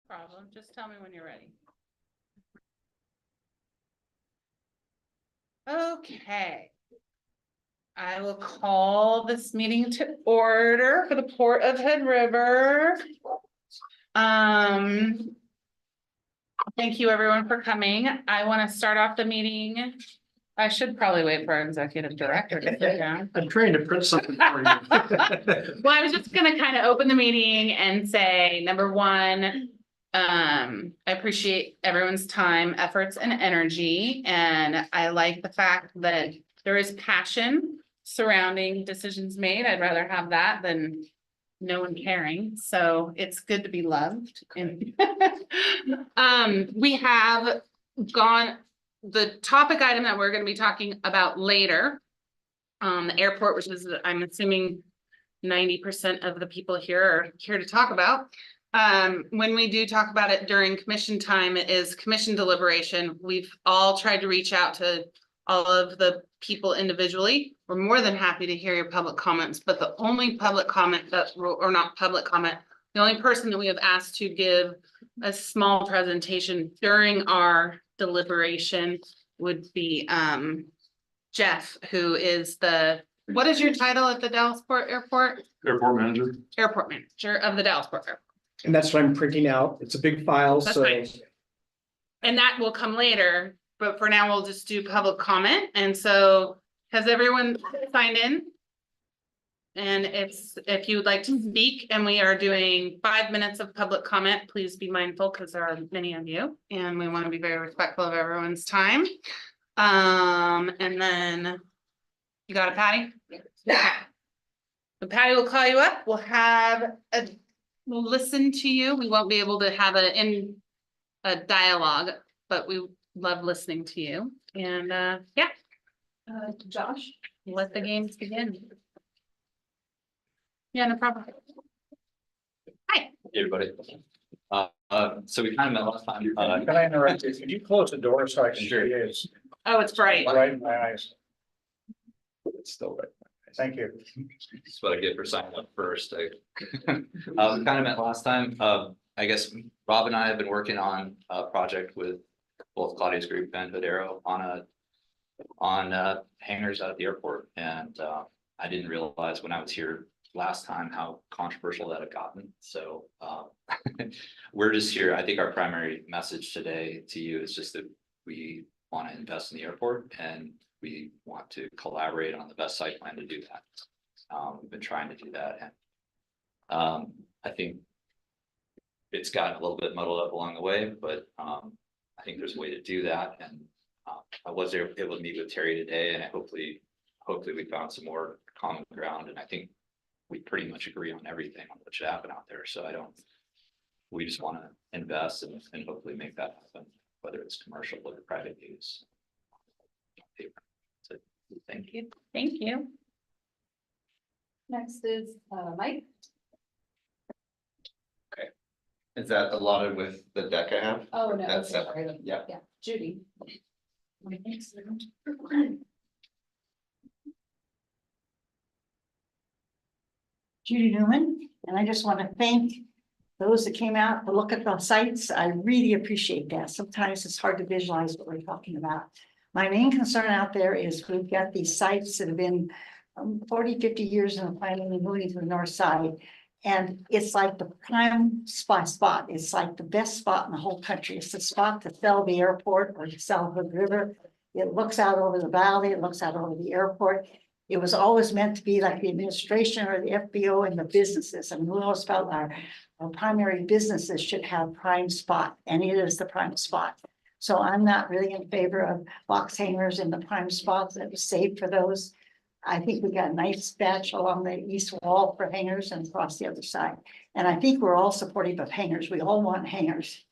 problem. Just tell me when you're ready. Okay. I will call this meeting to order for the Port of Hood River. Thank you everyone for coming. I want to start off the meeting. I should probably wait for our executive director to sit down. I'm trying to print something for you. Well, I was just gonna kind of open the meeting and say, number one, I appreciate everyone's time, efforts, and energy. And I like the fact that there is passion surrounding decisions made. I'd rather have that than no one caring. So it's good to be loved. And we have gone, the topic item that we're gonna be talking about later, the airport, which is, I'm assuming 90% of the people here are here to talk about. When we do talk about it during commission time, it is commission deliberation. We've all tried to reach out to all of the people individually. We're more than happy to hear your public comments, but the only public comment that, or not public comment, the only person that we have asked to give a small presentation during our deliberation would be Jeff, who is what is your title at the Dallasport Airport? Airport manager. Airport manager of the Dallasport Airport. And that's what I'm printing out. It's a big file, That's so. fine. And that will come later, but for now, we'll just do public comment. And so has everyone signed in? And if you would like to speak, and we are doing 5 minutes of public comment, please be mindful because there are many of you and we want to be very respectful of everyone's time. And then you got it, Patty? Yeah. So Patty will call you up. We'll listen to you. We won't be able to have a dialogue, but we love listening to you. And yeah. Josh, let the games begin. Yeah, no problem. Hi. Hey, everybody. So we kind of met last time. Can I interrupt you? Could you close the door so I can Sure. hear you? It's Oh, it's bright. right in my eyes. It's still right. Thank you. That's what I get for signing up first. We kind of met last time. I guess Rob and I have been working on a project with both Claudia's group and Videro on hangars at the airport. And I didn't realize when I was here last time how controversial that had gotten. So we're just here. I think our primary message today to you is just that we want to invest in the airport and we want to collaborate on the best site plan to do that. We've been trying to do that. And I think it's gotten a little bit muddled up along the way, but I think there's a way to do that. And I was able to meet with Terry today, and hopefully we found some more common ground. And I think we pretty much agree on everything on what should happen out there. So we just want to invest and hopefully make that happen, whether it's commercial or private use. So, thank you. Thank you. Next is Mike. Is that allotted with the deck I have? Oh, no. That's okay, separate. sorry. Yeah. Yeah, Judy. Judy Newman, and I just want to thank those that came out to look at the sites. I really appreciate that. Sometimes it's hard to visualize what we're talking about. My main concern out there is we've got these sites that have been 40, 50 years in the planning and moving to the north side. And it's like the prime spot. It's like the best spot in the whole country. It's the spot to sell the airport or to sell Hood River. It looks out over the valley. It looks out over the airport. It was always meant to be like the administration or the FBO and the businesses. And we always felt our primary businesses should have prime spot, and it is the prime spot. So I'm not really in favor of box hangers in the prime spots that was saved for those. I think we got a nice patch along the east wall for hangers and across the other side. And I think we're all supportive of hangers. We all want hangers.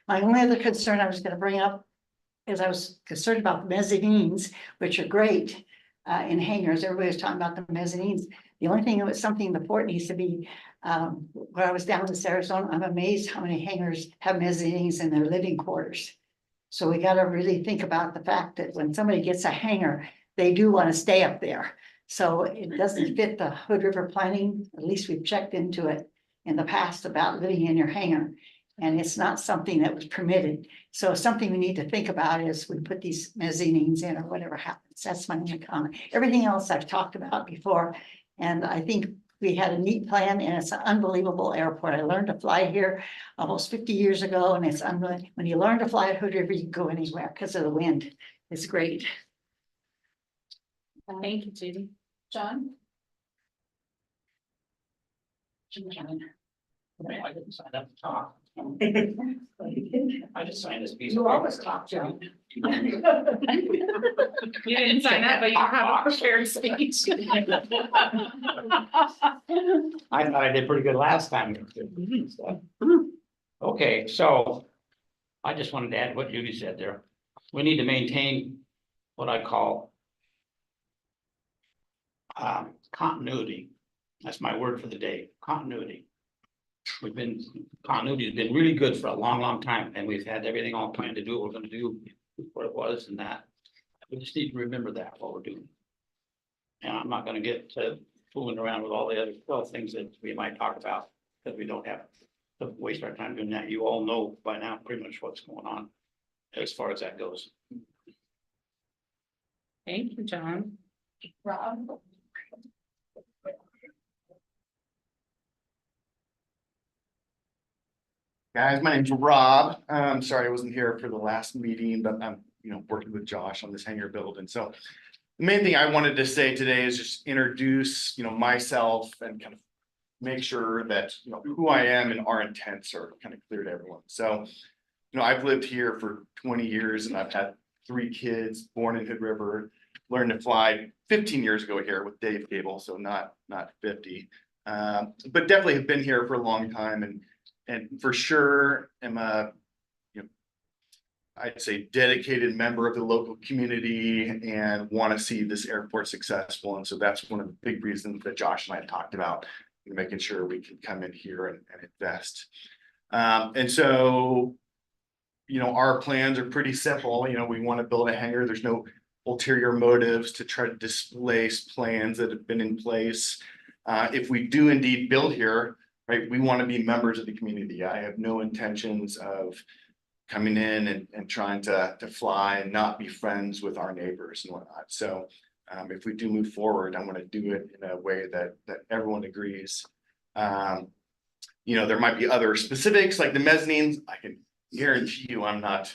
My only other concern I was going to bring up is I was concerned about the mezzanines, which are great in hangars. Everybody was talking about the mezzanines. The only thing that was something the port needs to be, when I was down in Arizona, I'm amazed how many hangars have mezzanines in their living quarters. So we got to really think about the fact that when somebody gets a hangar, they do want to stay up there. So it doesn't fit the Hood River planning. At least we've checked into it in the past about living in your hangar. And it's not something that was permitted. So something we need to think about is we put these mezzanines in or whatever happens. That's my only comment. Everything else I've talked about before. And I think we had a neat plan and it's an unbelievable airport. I learned to fly here almost 50 years ago and it's unbelievable. When you learn to fly at Hood River, you can go anywhere because of the wind. It's great. Thank you, Judy. John? I didn't sign up to talk. I just signed this piece. You always talk, Joe. You didn't sign up, but you have a prepared speech. I thought I did pretty good last time. Okay, so I just wanted to add what Judy said there. We need to maintain what I call continuity. That's my word for the day, continuity. Continuity has been really good for a long, long time, and we've had everything all planned to do what we're gonna do, what it was and that. We just need to remember that while we're doing. And I'm not gonna get fooling around with all the other things that we might talk about, because we don't have to waste our time doing that. You all know by now pretty much what's going on as far as that goes. Thank you, John. Rob? Guys, my name's Rob. Sorry I wasn't here for the last meeting, but I'm, working with Josh on this hangar build. And so the main thing I wanted to say today is just introduce, myself and kind of make sure that, who I am and our intents are kind of clear to everyone. So, I've lived here for 20 years and I've had 3 kids born in Hood River, learned to fly 15 years ago here with Dave Cable, so not 50. But definitely have been here for a long time and for sure am a, I'd say dedicated member of the local community and want to see this airport successful. And so that's one of the big reasons that Josh and I talked about making sure we can come in here and invest. And so, our plans are pretty simple. We want to build a hangar. There's no ulterior motives to try to displace plans that have been in place. If we do indeed build here, right, we want to be members of the community. I have no intentions of coming in and trying to fly and not be friends with our neighbors and whatnot. So if we do move forward, I want to do it in a way that everyone agrees. There might be other specifics like the mezzanines. I can guarantee you I'm not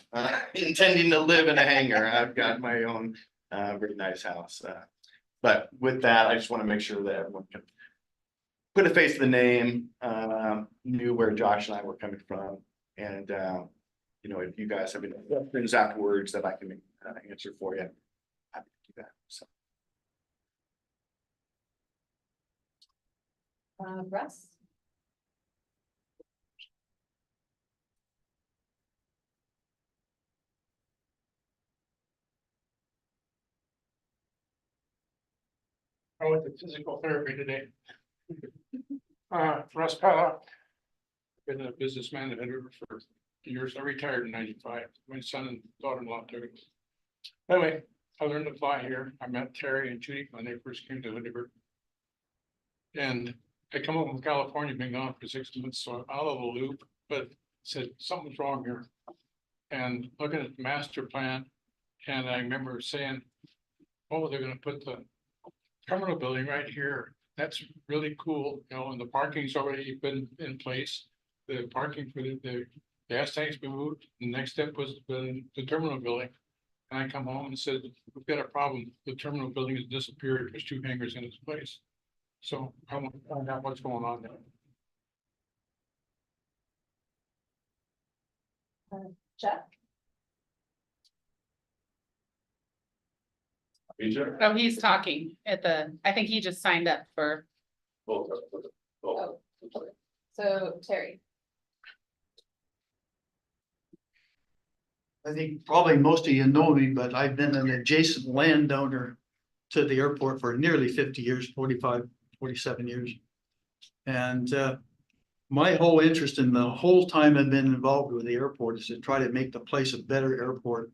intending to live in a hangar. I've got my own very nice house. But with that, I just want to make sure that everyone can put a face to the name, knew where Josh and I were coming from. And, if you guys have any questions afterwards that I can answer for you, happy to do that. So. Russ? I went to physical therapy today. Russ Pella. Been a businessman in Hood River for years. I retired in '95. My son and daughter-in-law took it. Anyway, I learned to fly here. I met Terry and Judy when they first came to Hood River. And I come home from California, been gone for 6 months, so I'm out of the loop, but said something's wrong here. And looking at the master plan, and I remember saying, oh, they're gonna put the terminal building right here. That's really cool, and the parking's already been in place. The parking for the gas tank's been moved. The next step was the terminal building. And I come home and said, we've got a problem. The terminal building has disappeared. There's 2 hangars in its place. So I want to find out what's going on there. Jeff? Peter? Oh, he's talking I think he just signed up for. So Terry. I think probably most of you know me, but I've been an adjacent landowner to the airport for nearly 50 years, 45, 47 years. And my whole interest in the whole time I've been involved with the airport is to try to make the place a better airport.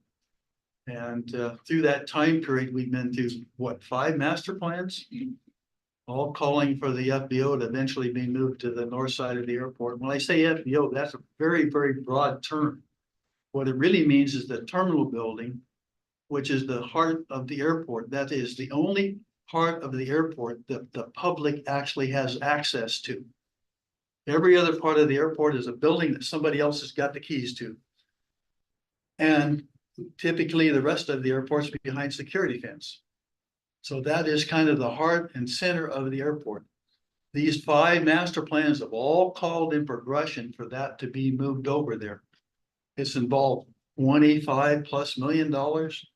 And through that time period, we've been through, 5 master plans? all calling for the FBO to eventually be moved to the north side of the airport. When I say FBO, that's a very, very broad term. What it really means is the terminal building, which is the heart of the airport. That is the only part of the airport that the public actually has access to. Every other part of the airport is a building that somebody else has got the keys to. And typically the rest of the airport's behind security fence. So that is kind of the heart and center of the airport. These 5 master plans have all called in progression for that to be moved over there. It's involved $25+ million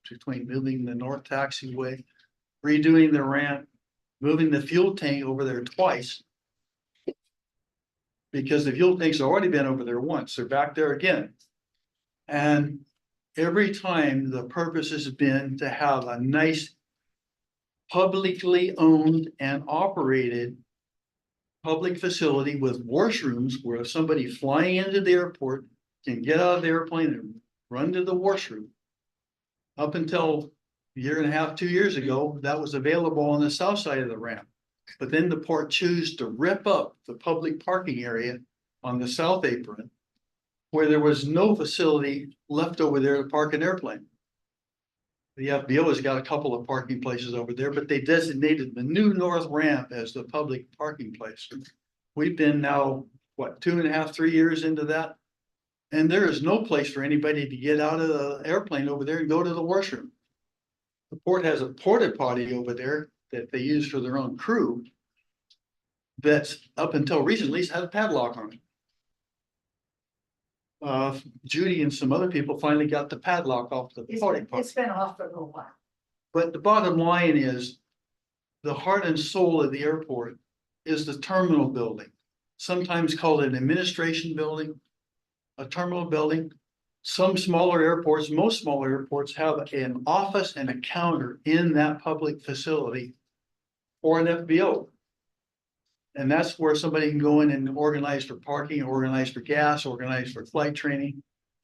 between moving the north taxiway, redoing the ramp, moving the fuel tank over there twice. Because the fuel tanks have already been over there once, they're back there again. And every time the purpose has been to have a nice publicly owned and operated public facility with washrooms where if somebody flying into the airport can get out of the airplane and run to the washroom. Up until a year and a half, 2 years ago, that was available on the south side of the ramp. But then the port chose to rip up the public parking area on the south apron, where there was no facility left over there to park an airplane. The FBO has got a couple of parking places over there, but they designated the new north ramp as the public parking place. We've been now, what, 2.5, 3 years into that? And there is no place for anybody to get out of the airplane over there and go to the washroom. The port has a porta potty over there that they use for their own crew. That's up until recently had a padlock on it. Judy and some other people finally got the padlock off the porta potty. It's been off for a little while. But the bottom line is, the heart and soul of the airport is the terminal building. Sometimes called an administration building, a terminal building. Some smaller airports, most smaller airports have an office and a counter in that public facility or an FBO. And that's where somebody can go in and organize for parking, organize for gas, organize for flight training,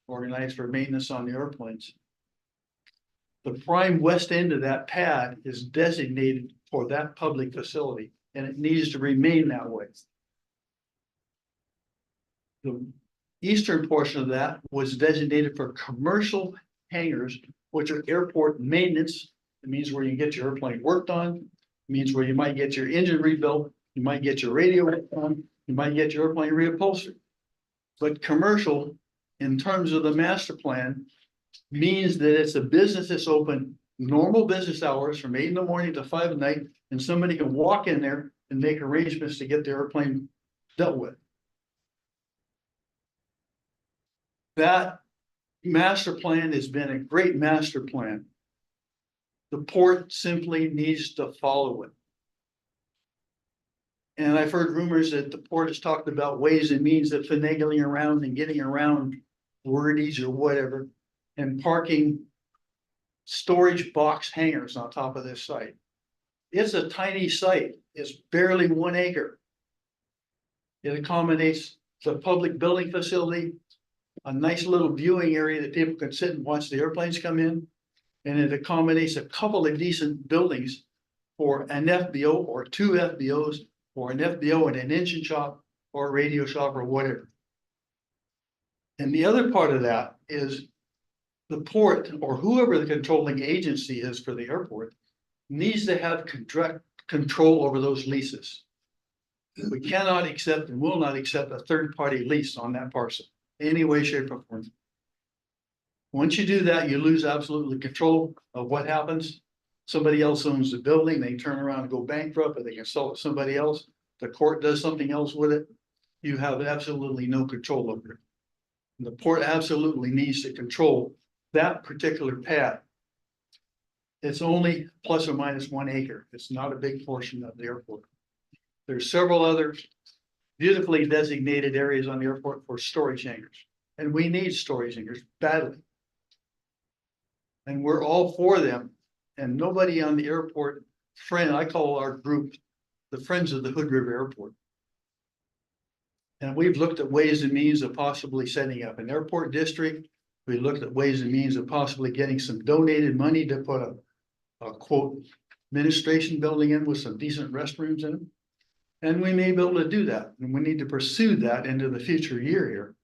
organize for maintenance on the airplanes. The prime west end of that pad is designated for that public facility, and it needs to remain that way. The eastern portion of that was designated for commercial hangars, which are airport maintenance. It means where you get your airplane worked on, it means where you might get your engine rebuilt, you might get your radio worked on, you might get your airplane reupholstered. But commercial, in terms of the master plan, means that it's a business that's open normal business hours from 8 in the morning to 5 at night, and somebody can walk in there and make arrangements to get the airplane dealt with. That master plan has been a great master plan. The port simply needs to follow it. And I've heard rumors that the port has talked about ways and means of finagling around and getting around wordies or whatever, and parking storage box hangars on top of this site. It's a tiny site. It's barely 1 acre. It accommodates the public building facility, a nice little viewing area that people can sit and watch the airplanes come in. And it accommodates a couple of decent buildings for an FBO or 2 FBOs, or an FBO and an engine shop or a radio shop or whatever. And the other part of that is the port, or whoever the controlling agency is for the airport, needs to have control over those leases. We cannot accept and will not accept a third-party lease on that parcel, any way, shape, or form. Once you do that, you lose absolutely control of what happens. Somebody else owns the building, they turn around and go bankrupt, or they can sell it to somebody else. The court does something else with it. You have absolutely no control over it. The port absolutely needs to control that particular pad. It's only plus or minus 1 acre. It's not a big portion of the airport. There's several other beautifully designated areas on the airport for storage hangars. And we need storage hangars badly. And we're all for them. And nobody on the airport I call our group the Friends of the Hood River Airport. And we've looked at ways and means of possibly setting up an airport district. We looked at ways and means of possibly getting some donated money to put a quote administration building in with some decent restrooms in it. And we may be able to do that, and we need to pursue that into the future year here.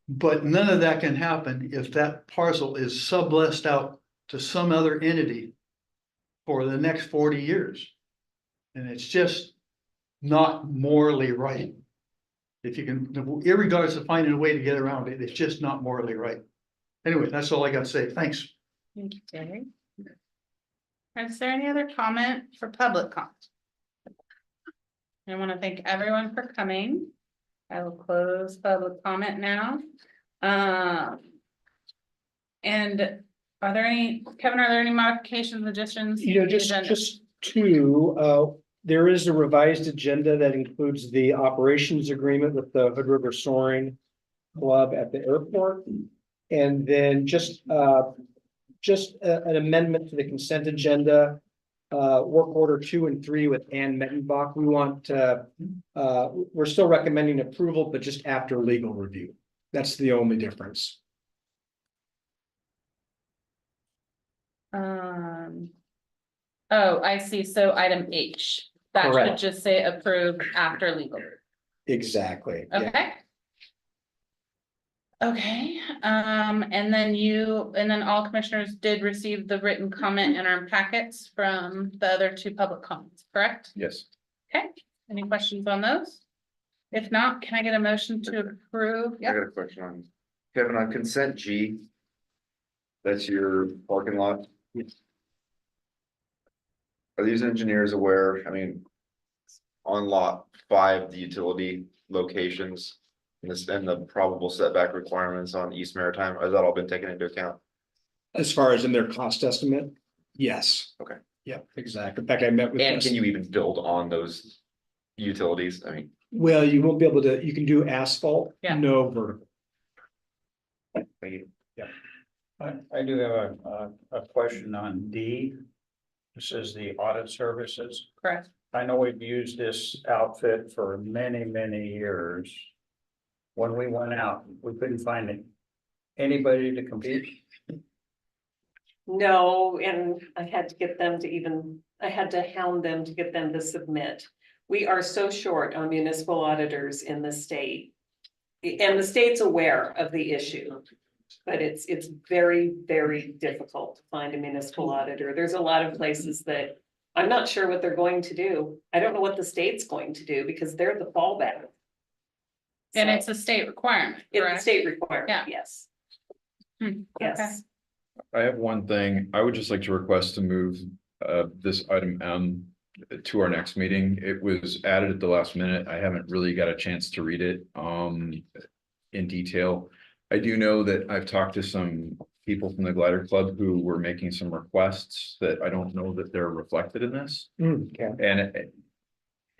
But none of that can happen if that parcel is subleased out to some other entity for the next 40 years. And it's just not morally right. If you can, irregardless of finding a way to get around it, it's just not morally right. Anyway, that's all I got to say. Thanks. Thank you, Terry. Is there any other comment for public comment? I want to thank everyone for coming. I will close public comment now. And are there any, Kevin, are there any modifications, additions? You know, to the just, agenda? just two, there is a revised agenda that includes the operations agreement with the Hood River Soaring Club at the airport. And then just an amendment to the consent agenda, work order 2 and 3 with Ann Mettenbach. We want, we're still recommending approval, but just after legal review. That's the only difference. Oh, I see. So item H, that should Correct. just say approved after legal. Exactly. Yeah. Okay. Okay, and then all commissioners did receive the written comment in our packets from the other 2 public comments, correct? Yes. Okay, any questions on those? If not, can I get a motion to approve? I Yep, got a question on, Kevin, on consent G. That's your parking lot. Are these engineers aware, I mean, on lot 5, the utility locations and the probable setback requirements on East Maritime, has that all been taken into account? As far as in their cost estimate, yes. Okay. Yeah, exactly. In fact, I met with. And can you even build on those utilities? I mean, Well, you won't be able to, you can do asphalt, Yeah. no vertical. thank you. I do have a question on D. This is the audit services. correct. I know we've used this outfit for many, many years. When we went out, we couldn't find anybody to compete. No, and I had to get them to even, I had to hound them to get them to submit. We are so short on municipal auditors in the state. And the state's aware of the issue. But it's very, very difficult to find a municipal auditor. There's a lot of places that I'm not sure what they're going to do. I don't know what the state's going to do because they're the fallback. And So, it's a state requirement, it's a correct? state requirement, Yeah. yes. Hmm, Yes. I have one thing. I would just like to request to move this item M to our next meeting. It was added at the last minute. I haven't really got a chance to read it in detail. I do know that I've talked to some people from the Glider Club who were making some requests that I don't know that they're reflected in this. Okay.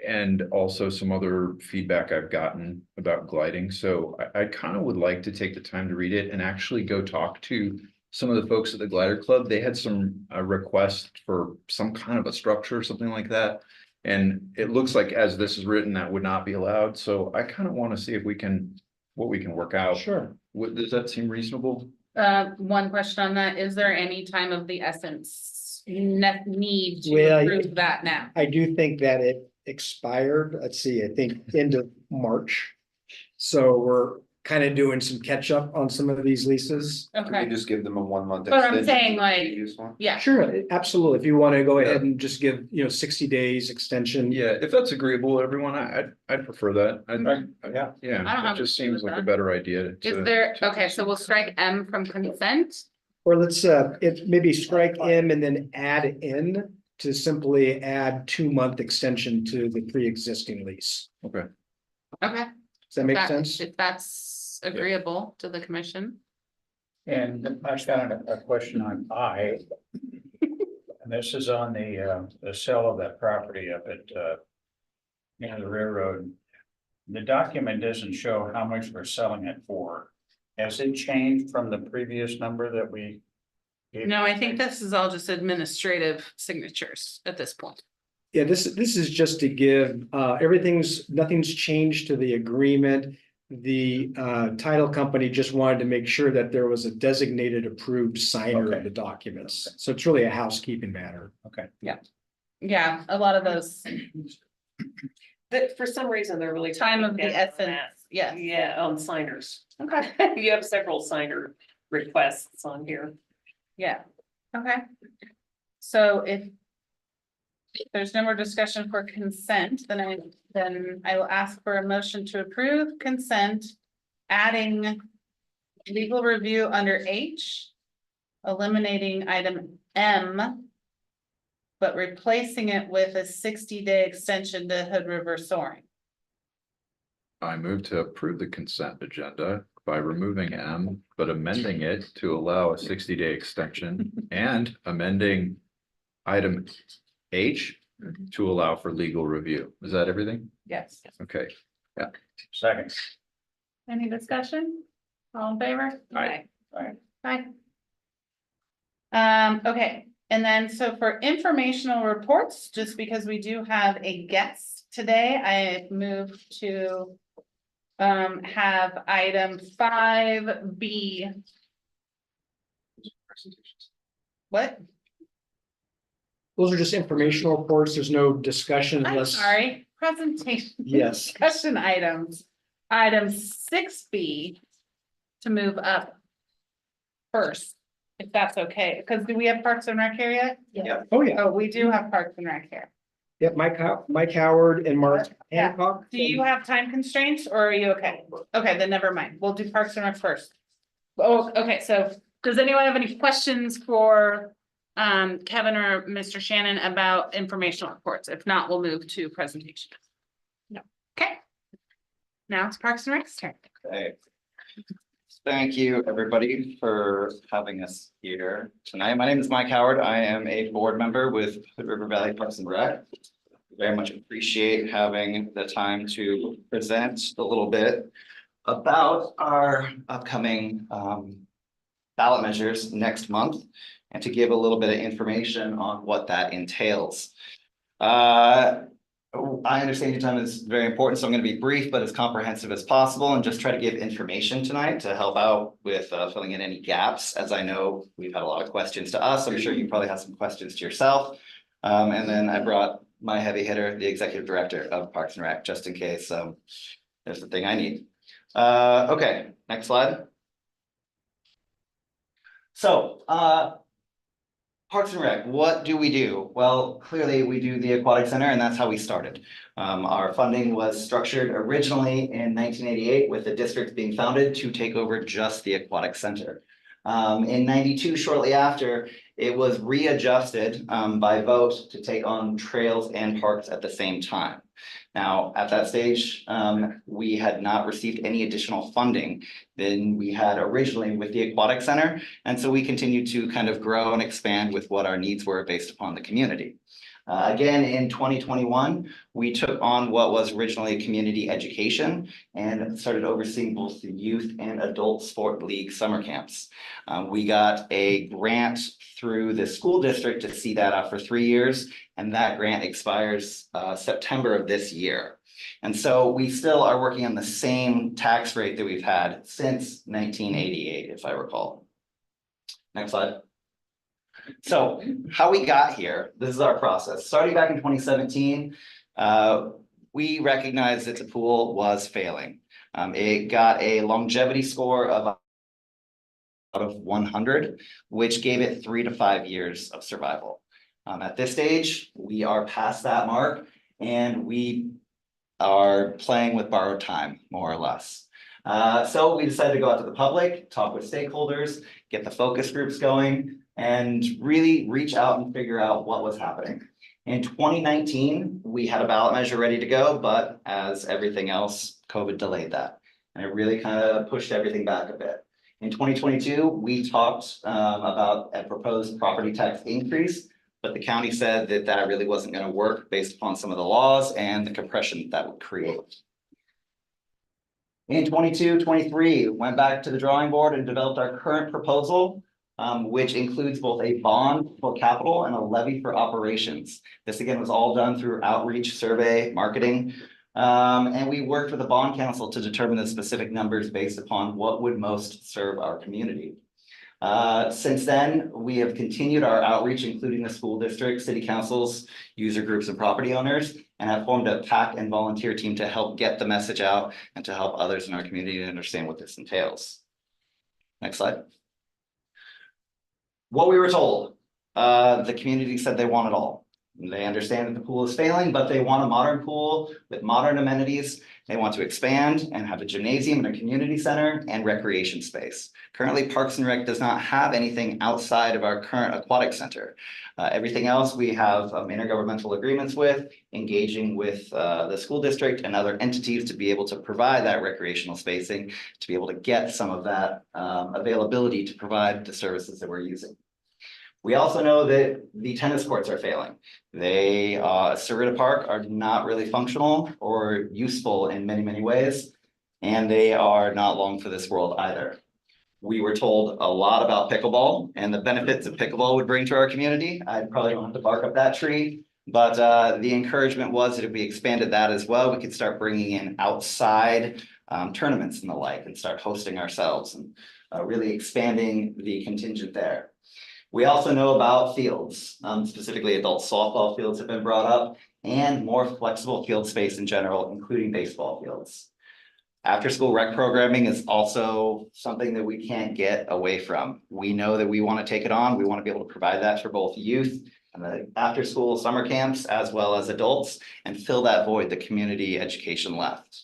And also some other feedback I've gotten about gliding. So I kind of would like to take the time to read it and actually go talk to some of the folks at the Glider Club. They had some request for some kind of a structure or something like that. And it looks like as this is written, that would not be allowed. So I kind of want to see if we can, what we can work out. Sure. Does that seem reasonable? One question on that, is there any time of the essence need to Well, approve that now? I do think that it expired, let's see, I think end of March. So we're kind of doing some catch up on some of these leases. Okay, Just give them a 1-month. But I'm saying, like, Use one? yeah, Sure, absolutely. If you want to go ahead and just give, 60 days extension. Yeah, if that's agreeable, everyone, I'd prefer that. Yeah. Yeah, I don't have it just an issue seems with like a that. better idea. is there, okay, so we'll strike M from consent. Or let's, if maybe strike M and then add in to simply add 2-month extension to the pre-existing lease. Okay. Okay. Does that make That- sense? If that's agreeable to the commission. And I've got a question on I. And this is on the sale of that property up at near the railroad. The document doesn't show how much we're selling it for. Has it changed from the previous number that we? gave? No, I think this is all just administrative signatures at this point. Yeah, this is just to give, nothing's changed to the agreement. the title company just wanted to make sure that there was a designated approved signer Okay. of the documents. So it's really a housekeeping matter. Okay. Yeah, a lot of those That for some reason, they're really. time of the talking down on essence, that. yes. Yeah, on signers. Okay, You have several signer requests on here. yeah, okay. So if there's no more discussion for consent, then I will ask for a motion to approve consent, adding legal review under H, eliminating item M, but replacing it with a 60-day extension to Hood River soaring. I move to approve the consent agenda by removing M, but amending it to allow a 60-day extension and amending item H to allow for legal review. Is that everything? Yes. Okay. Second. Any discussion? All in favor? Aye. Aye. Okay, and then so for informational reports, just because we do have a guest today, I move to have item 5B. What? Those are just informational reports. There's no discussion I'm unless. sorry, presentation. Yes. Discussion items, item 6B to move up first, if that's okay, because do we have Parks and Rec here yet? Oh, yeah. Oh, we do have Parks and Rec here. Yep, Mike Howard and Mark Yeah. Hancock. Do you have time constraints or are you okay? Okay, then never mind. We'll do Parks and Rec first. Oh, okay, so does anyone have any questions for Kevin or Mr. Shannon about informational reports? If not, we'll move to presentation. No. Okay. Now it's Parks and Rec's turn. Okay. Thank you, everybody, for having us here tonight. My name is Mike Howard. I am a board member with Hood River Valley Parks and Rec. Very much appreciate having the time to present a little bit about our upcoming ballot measures next month and to give a little bit of information on what that entails. I understand your time is very important, so I'm going to be brief, but as comprehensive as possible and just try to give information tonight to help out with filling in any gaps. As I know, we've had a lot of questions to us. I'm sure you probably have some questions to yourself. And then I brought my heavy hitter, the executive director of Parks and Rec, just in case there's the thing I need. Okay, next slide. So, Parks and Rec, what do we do? Well, clearly we do the Aquatic Center and that's how we started. Our funding was structured originally in 1988 with the district being founded to take over just the Aquatic Center. In 92, shortly after, it was readjusted by vote to take on trails and parks at the same time. Now, at that stage, we had not received any additional funding than we had originally with the Aquatic Center. And so we continued to kind of grow and expand with what our needs were based upon the community. Again, in 2021, we took on what was originally community education and started overseeing both the youth and adult sport league summer camps. We got a grant through the school district to see that out for 3 years, and that grant expires September of this year. And so we still are working on the same tax rate that we've had since 1988, if I recall. Next slide. So how we got here, this is our process. Starting back in 2017, we recognized that the pool was failing. It got a longevity score of out of 100, which gave it 3 to 5 years of survival. At this stage, we are past that mark and we are playing with borrowed time, more or less. So we decided to go out to the public, talk with stakeholders, get the focus groups going, and really reach out and figure out what was happening. In 2019, we had a ballot measure ready to go, but as everything else, COVID delayed that. And it really kind of pushed everything back a bit. In 2022, we talked about a proposed property tax increase, but the county said that that really wasn't going to work based upon some of the laws and the compression that would create. In 22-23, went back to the drawing board and developed our current proposal, which includes both a bond for capital and a levy for operations. This again was all done through outreach, survey, marketing. And we worked with the bond council to determine the specific numbers based upon what would most serve our community. Since then, we have continued our outreach, including the school district, city councils, user groups, and property owners, and have formed a PAC and volunteer team to help get the message out and to help others in our community to understand what this entails. Next slide. What we were told, the community said they want it all. They understand that the pool is failing, but they want a modern pool with modern amenities. They want to expand and have a gymnasium and a community center and recreation space. Currently, Parks and Rec does not have anything outside of our current aquatic center. Everything else we have intergovernmental agreements with, engaging with the school district and other entities to be able to provide that recreational spacing, to be able to get some of that availability to provide the services that we're using. We also know that the tennis courts are failing. They, Sarita Park are not really functional or useful in many, many ways, and they are not long for this world either. We were told a lot about pickleball and the benefits that pickleball would bring to our community. I probably don't have to bark up that tree, but the encouragement was that if we expanded that as well, we could start bringing in outside tournaments and the like and start hosting ourselves and really expanding the contingent there. We also know about fields, specifically adult softball fields have been brought up and more flexible field space in general, including baseball fields. After school rec programming is also something that we can't get away from. We know that we want to take it on. We want to be able to provide that for both youth and the after school summer camps as well as adults and fill that void the community education left.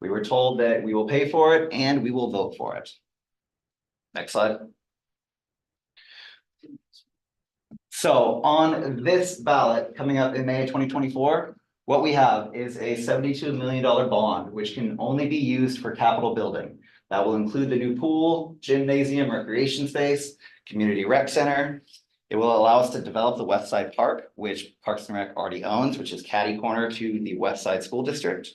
We were told that we will pay for it and we will vote for it. Next slide. So on this ballot coming up in May 2024, what we have is a $72 million bond, which can only be used for capital building. That will include the new pool, gymnasium, recreation space, community rec center. It will allow us to develop the West Side Park, which Parks and Rec already owns, which is catty corner to the West Side School District.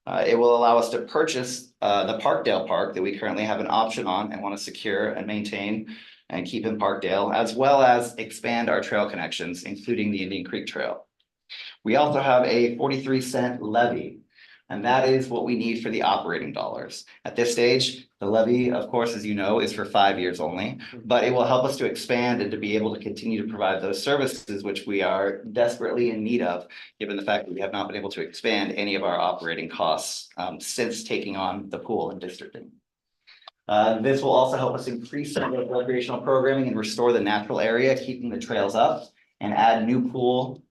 It will allow us to purchase the Parkdale Park that we currently have an option on and want to secure and maintain and keep in Parkdale, as well as expand our trail connections, including the Indian Creek Trail. We also have a 43-cent levy, and that is what we need for the operating dollars. At this stage, the levy, of course, as you know, is for 5 years only, but it will help us to expand and to be able to continue to provide those services, which we are desperately in need of, given the fact that we have not been able to expand any of our operating costs since taking on the pool and districting. This will also help us increase some of the recreational programming and restore the natural area, keeping the trails up and add new pool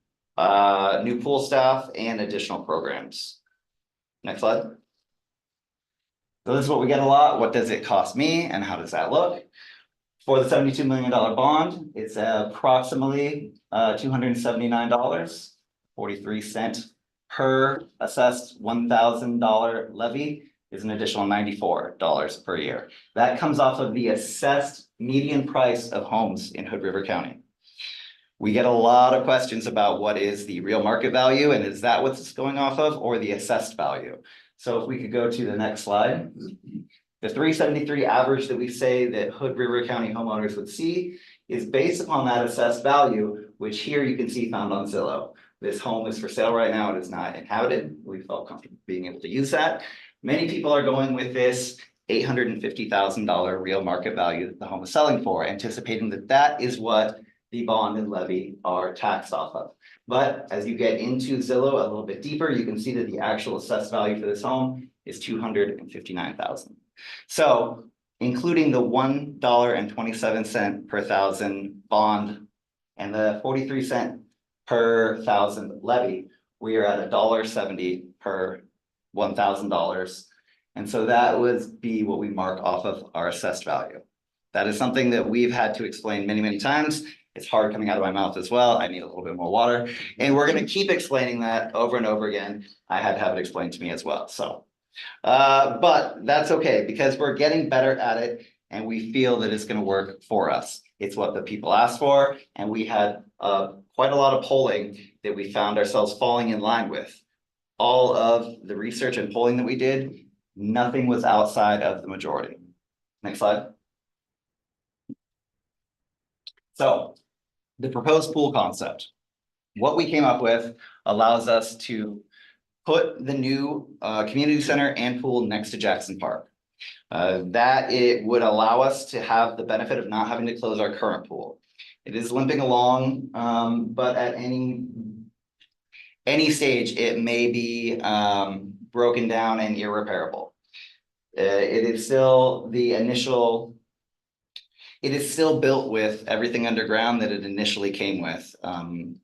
staff and additional programs. Next slide. So this is what we get a lot. What does it cost me and how does that look? For the $72 million bond, it's approximately $279, 43-cent per assessed $1,000 levy. Is an additional $94 per year. That comes off of the assessed median price of homes in Hood River County. We get a lot of questions about what is the real market value and is that what's going off of or the assessed value? So if we could go to the next slide. The 373 average that we say that Hood River County homeowners would see is based upon that assessed value, which here you can see found on Zillow. This home is for sale right now. It is not inhabited. We felt comfortable being able to use that. Many people are going with this $850,000 real market value that the home is selling for, anticipating that that is what the bond and levy are taxed off of. But as you get into Zillow a little bit deeper, you can see that the actual assessed value for this home is $259,000. So including the $1.27 per thousand bond and the 43-cent per thousand levy, we are at $1.70 per $1,000. And so that would be what we mark off of our assessed value. That is something that we've had to explain many, many times. It's hard coming out of my mouth as well. I need a little bit more water. And we're going to keep explaining that over and over again. I had to have it explained to me as well. So, but that's okay because we're getting better at it and we feel that it's going to work for us. It's what the people asked for. And we had quite a lot of polling that we found ourselves falling in line with. All of the research and polling that we did, nothing was outside of the majority. Next slide. So the proposed pool concept, what we came up with allows us to put the new community center and pool next to Jackson Park. That it would allow us to have the benefit of not having to close our current pool. It is limping along, but at any stage, it may be broken down and irreparable. It is still built with everything underground that it initially came with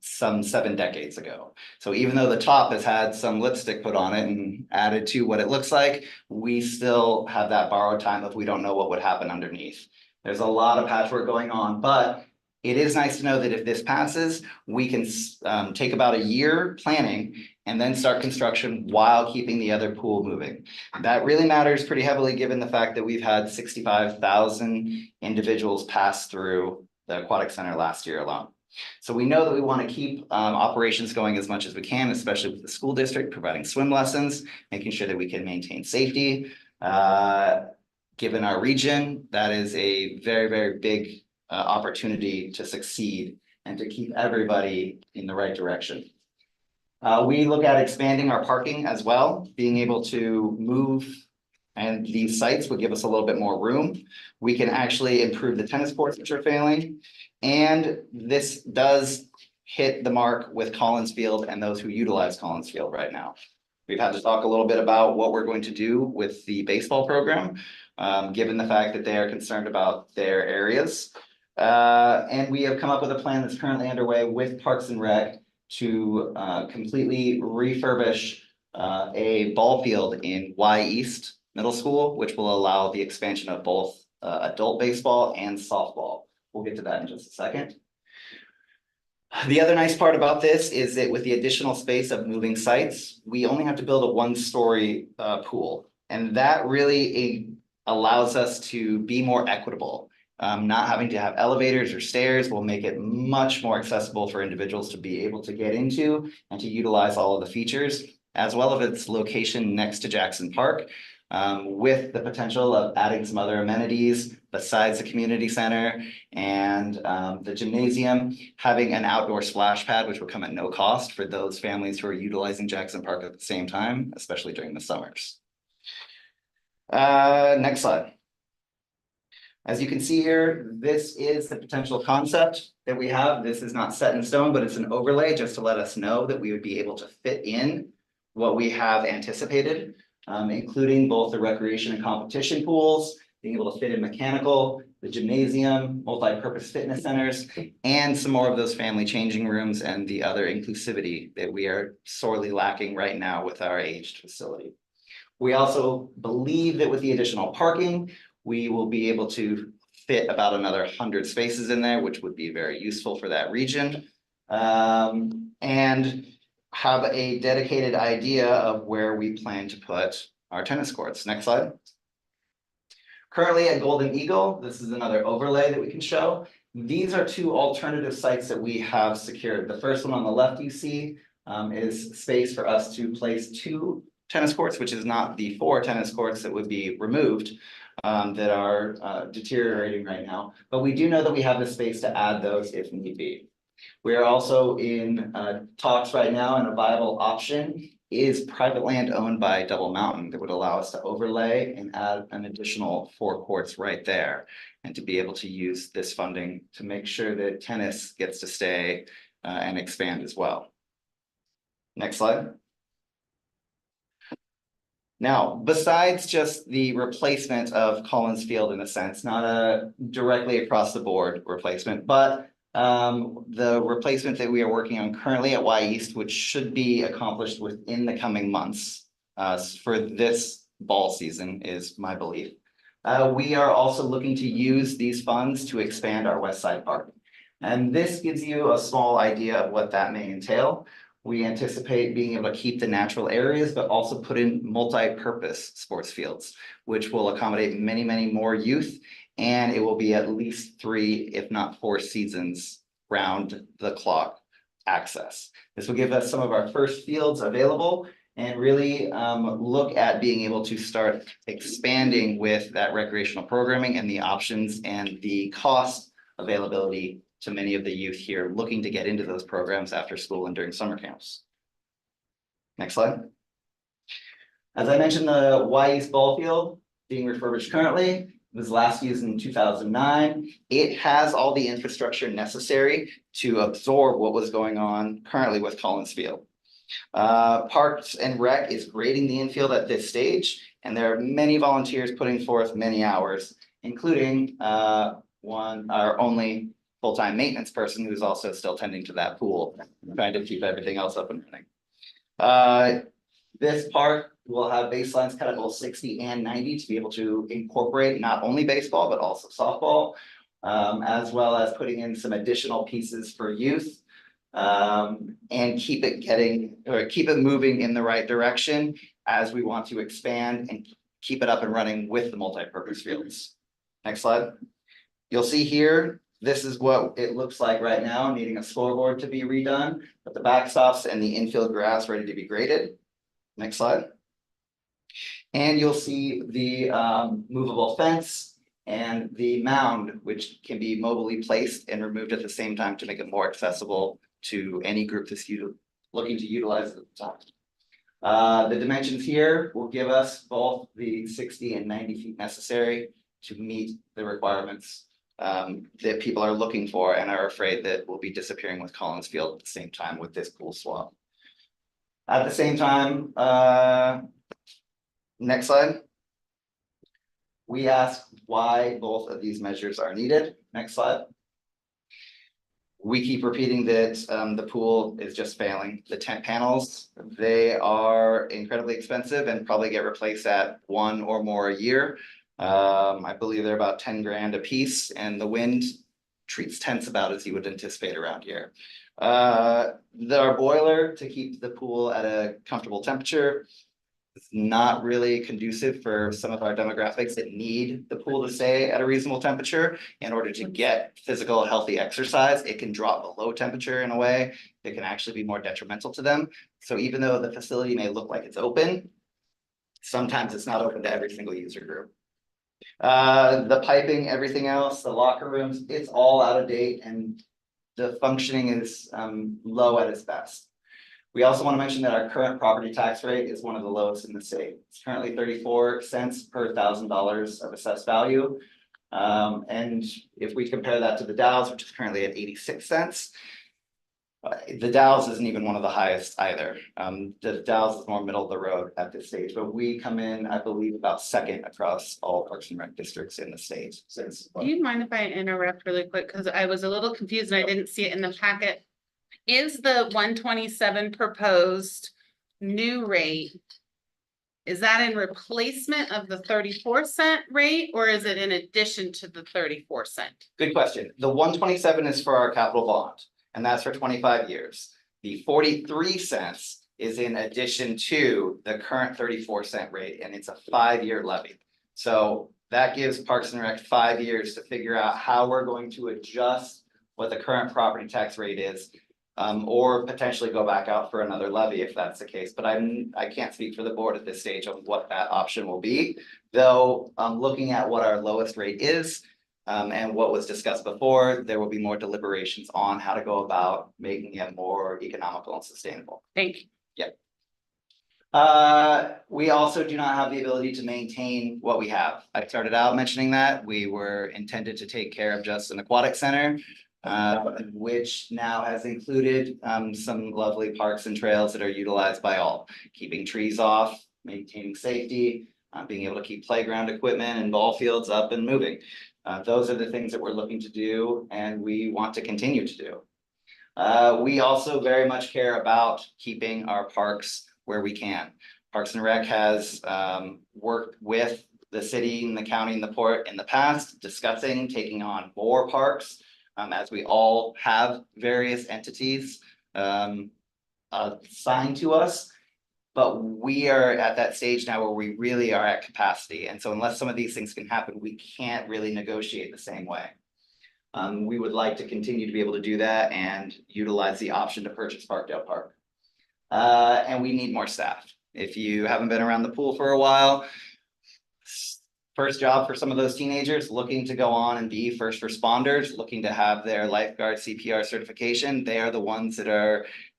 some 7 decades ago. So even though the top has had some lipstick put on it and added to what it looks like, we still have that borrowed time if we don't know what would happen underneath. There's a lot of patchwork going on, but it is nice to know that if this passes, we can take about a year planning and then start construction while keeping the other pool moving. That really matters pretty heavily given the fact that we've had 65,000 individuals pass through the aquatic center last year alone. So we know that we want to keep operations going as much as we can, especially with the school district providing swim lessons, making sure that we can maintain safety. Given our region, that is a very, very big opportunity to succeed and to keep everybody in the right direction. We look at expanding our parking as well, being able to move, and these sites would give us a little bit more room. We can actually improve the tennis courts which are failing. And this does hit the mark with Collins Field and those who utilize Collins Field right now. We've had to talk a little bit about what we're going to do with the baseball program, given the fact that they are concerned about their areas. And we have come up with a plan that's currently underway with Parks and Rec to completely refurbish a ball field in Y East Middle School, which will allow the expansion of both adult baseball and softball. We'll get to that in just a second. The other nice part about this is that with the additional space of moving sites, we only have to build a 1-story pool. And that really allows us to be more equitable. Not having to have elevators or stairs will make it much more accessible for individuals to be able to get into and to utilize all of the features, as well as its location next to Jackson Park, with the potential of adding some other amenities besides the community center and the gymnasium, having an outdoor splash pad, which will come at no cost for those families who are utilizing Jackson Park at the same time, especially during the summers. Next slide. As you can see here, this is the potential concept that we have. This is not set in stone, but it's an overlay just to let us know that we would be able to fit in what we have anticipated, including both the recreation and competition pools, being able to fit in mechanical, the gymnasium, multi-purpose fitness centers, and some more of those family changing rooms and the other inclusivity that we are sorely lacking right now with our aged facility. We also believe that with the additional parking, we will be able to fit about another 100 spaces in there, which would be very useful for that region. And have a dedicated idea of where we plan to put our tennis courts. Next slide. Currently at Golden Eagle, this is another overlay that we can show. These are 2 alternative sites that we have secured. The first one on the left you see is space for us to place 2 tennis courts, which is not the 4 tennis courts that would be removed. That are deteriorating right now, but we do know that we have the space to add those if need be. We are also in talks right now, and a viable option is private land owned by Double Mountain that would allow us to overlay and add an additional 4 courts right there, and to be able to use this funding to make sure that tennis gets to stay and expand as well. Next slide. Now, besides just the replacement of Collins Field in a sense, not a directly across the board replacement, but the replacement that we are working on currently at Y East, which should be accomplished within the coming months for this ball season is my belief. We are also looking to use these funds to expand our West Side Park. And this gives you a small idea of what that may entail. We anticipate being able to keep the natural areas, but also put in multi-purpose sports fields, which will accommodate many, many more youth. And it will be at least 3, if not 4 seasons round the clock access. This will give us some of our first fields available and really look at being able to start expanding with that recreational programming and the options and the cost availability to many of the youth here looking to get into those programs after school and during summer camps. Next slide. As I mentioned, the Y East Ball Field being refurbished currently, was last used in 2009. It has all the infrastructure necessary to absorb what was going on currently with Collins Field. Parks and Rec is grading the infield at this stage, and there are many volunteers putting forth many hours, including our only full-time maintenance person who's also still tending to that pool, trying to keep everything else up and running. This park will have baselines cut at both 60 and 90 to be able to incorporate not only baseball, but also softball, as well as putting in some additional pieces for youth. And keep it moving in the right direction as we want to expand and keep it up and running with the multi-purpose fields. Next slide. You'll see here, this is what it looks like right now, needing a scoreboard to be redone, but the backstops and the infield grass ready to be graded. Next slide. And you'll see the movable fence and the mound, which can be mobily placed and removed at the same time to make it more accessible to any group that's looking to utilize it at the time. The dimensions here will give us both the 60 and 90 feet necessary to meet the requirements that people are looking for and are afraid that will be disappearing with Collins Field at the same time with this pool swap. At the same time, next slide. We ask why both of these measures are needed. Next slide. We keep repeating that the pool is just failing. The tent panels, they are incredibly expensive and probably get replaced at one or more a year. I believe they're about 10 grand a piece, and the wind treats tents about as you would anticipate around here. Our boiler to keep the pool at a comfortable temperature is not really conducive for some of our demographics that need the pool to stay at a reasonable temperature in order to get physical healthy exercise. It can drop below temperature in a way that can actually be more detrimental to them. So even though the facility may look like it's open, sometimes it's not open to every single user group. The piping, everything else, the locker rooms, it's all out of date and the functioning is low at its best. We also want to mention that our current property tax rate is one of the lowest in the state. It's currently 34 cents per $1,000 of assessed value. And if we compare that to the Dalles, which is currently at 86 cents, the Dalles isn't even one of the highest either. The Dalles is more middle of the road at this stage, but we come in, I believe, about second across all Parks and Rec districts in the state. Do you mind if I interrupt really quick? Because I was a little confused and I didn't see it in the packet. Is the 127 proposed new rate? Is that in replacement of the 34-cent rate or is it in addition to the 34-cent? Good question. The 127 is for our capital bond, and that's for 25 years. The 43 cents is in addition to the current 34-cent rate, and it's a 5-year levy. So that gives Parks and Rec 5 years to figure out how we're going to adjust what the current property tax rate is. Or potentially go back out for another levy if that's the case, but I can't speak for the board at this stage on what that option will be. Though, looking at what our lowest rate is, and what was discussed before, there will be more deliberations on how to go about making it more economical and sustainable. Thank you. We also do not have the ability to maintain what we have. I started out mentioning that we were intended to take care of just an aquatic center. Which now has included some lovely parks and trails that are utilized by all, keeping trees off, maintaining safety, being able to keep playground equipment and ball fields up and moving. Those are the things that we're looking to do and we want to continue to do. We also very much care about keeping our parks where we can. Parks and Rec has worked with the city and the county and the port in the past, discussing taking on more parks. As we all have various entities assigned to us. But we are at that stage now where we really are at capacity. And so unless some of these things can happen, we can't really negotiate the same way. We would like to continue to be able to do that and utilize the option to purchase Parkdale Park. And we need more staff. If you haven't been around the pool for a while, first job for some of those teenagers looking to go on and be first responders, looking to have their lifeguard CPR certification, they are the ones that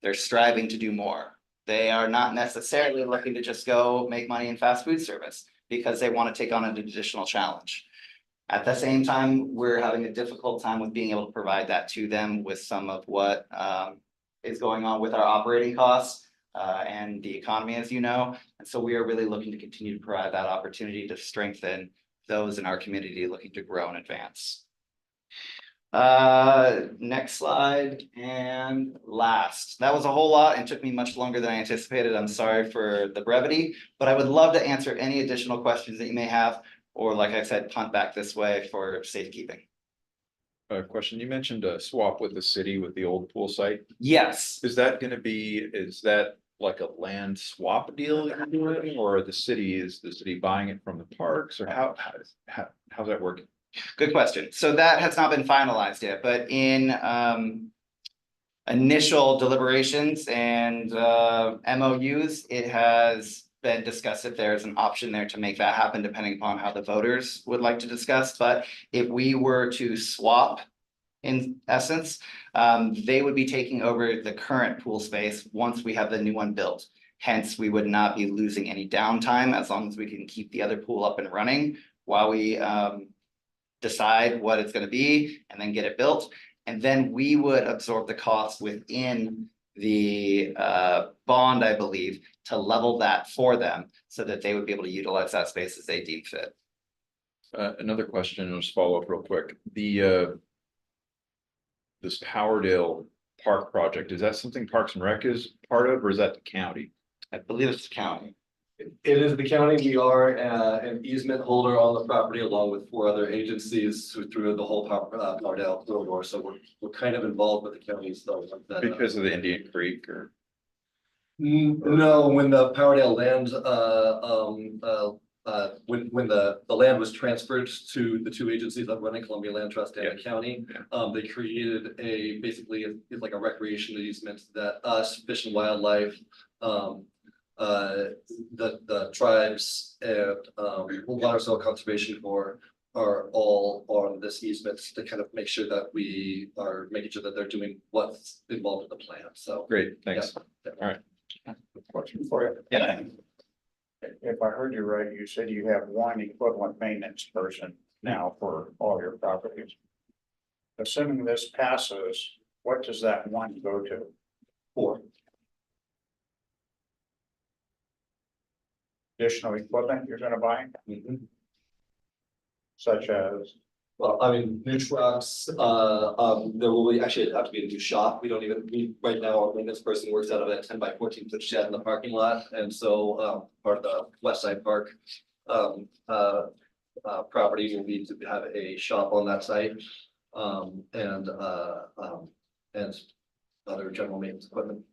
they're striving to do more. They are not necessarily looking to just go make money in fast food service because they want to take on an additional challenge. At the same time, we're having a difficult time with being able to provide that to them with some of what is going on with our operating costs and the economy, as you know. And so we are really looking to continue to provide that opportunity to strengthen those in our community looking to grow and advance. Next slide and last. That was a whole lot and took me much longer than I anticipated. I'm sorry for the brevity, but I would love to answer any additional questions that you may have, or like I said, punt back this way for safekeeping. Question, you mentioned a swap with the city with the old pool site. Yes. Is that like a land swap deal that you're doing, or is the city buying it from the parks, or how's that working? Good question. So that has not been finalized yet, but in initial deliberations and MOUs, it has been discussed if there is an option there to make that happen, depending upon how the voters would like to discuss. But if we were to swap, in essence, they would be taking over the current pool space once we have the new one built. Hence, we would not be losing any downtime as long as we can keep the other pool up and running while we decide what it's going to be and then get it built. And then we would absorb the costs within the bond, I believe, to level that for them so that they would be able to utilize that space as they deem fit. Another question, I'll just follow up real quick. This Powerdale Park project, is that something Parks and Rec is part of, or is that the county? I believe it's the county. It is the county. We are an easement holder on the property along with 4 other agencies through the whole Powerdale corridor. So we're kind of involved with the county stuff. Because of the Indian Creek or? No, when the Powerdale land, when the land was transferred to the 2 agencies that run Columbia Land Trust and the county, they created basically it's like a recreation easement that us, Fish and Wildlife, the tribes and Water Soil Conservation Corps are all on this easement to kind of make sure that we are making sure that they're doing what's involved in the plan. So great, thanks. Yeah. All right. Question for you. Yeah. If I heard you right, you said you have 1 equivalent maintenance person now for all your properties. Assuming this passes, what does that 1 go to? 4. Additional equipment you're gonna buy? Such as? Well, I mean, new trucks, there will be, actually it'd have to be a new shop. Right now, our maintenance person works out of a 10 by 14 foot shed in the parking lot. And so, part of the West Side Park, property will be to have a shop on that site. And other general maintenance equipment.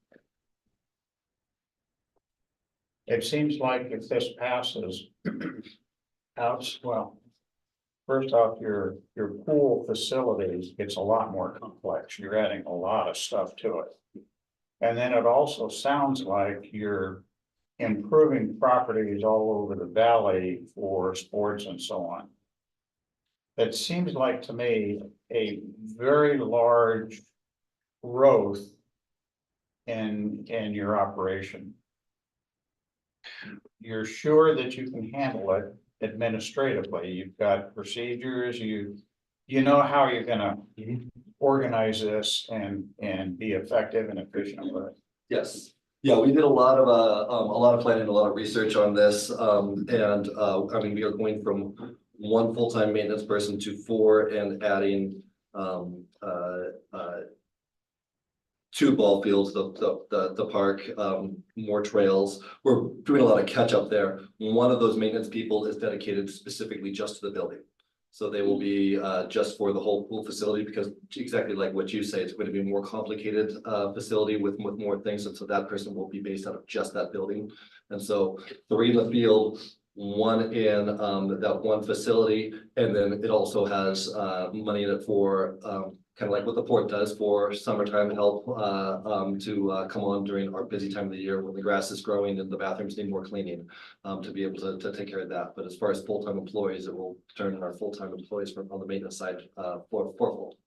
It seems like if this passes, first off, your pool facilities gets a lot more complex. You're adding a lot of stuff to it. And then it also sounds like you're improving properties all over the valley for sports and so on. It seems like to me a very large growth in your operation. You're sure that you can handle it administratively? You've got procedures, you know how you're gonna organize this and be effective and efficient with it. Yes. Yeah, we did a lot of planning, a lot of research on this. I mean, we are going from 1 full-time maintenance person to 4 and adding 2 ball fields, the park, more trails. We're doing a lot of catch up there. One of those maintenance people is dedicated specifically just to the building. So they will be just for the whole pool facility, because exactly like what you say, it's going to be a more complicated facility with more things. And so that person will be based out of just that building. And so 3 in the field, 1 in that 1 facility. And then it also has money in it for kind of like what the port does for summertime help to come on during our busy time of the year when the grass is growing and the bathrooms need more cleaning to be able to take care of that. But as far as full-time employees, it will turn in our full-time employees on the maintenance side fourfold.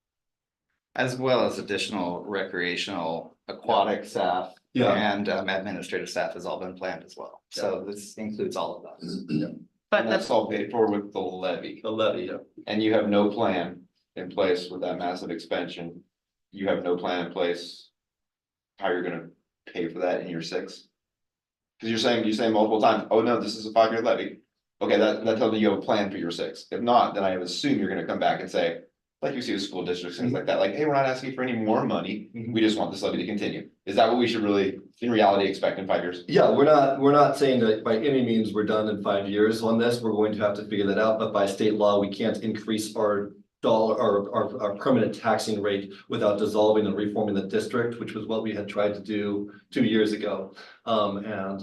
As well as additional recreational aquatic staff Yeah, And administrative staff has all been planned as well. So this includes all of that. But That's the, all paid for with the levy, the levy, yeah. and you have no plan in place with that massive expansion. You have no plan in place. How you're gonna pay for that in year 6? Cause you're saying multiple times, oh no, this is a 5-year levy. Okay, that tells me you have a plan for year 6. If not, then I would assume you're gonna come back and say, like you see with school districts, things like that, like, hey, we're not asking for any more money. We just want this levy to continue. Is that what we should really, in reality, expect in 5 years? Yeah, we're not saying that by any means we're done in 5 years on this. We're going to have to figure that out, but by state law, we can't increase our our permanent taxing rate without dissolving and reforming the district, which was what we had tried to do 2 years ago. And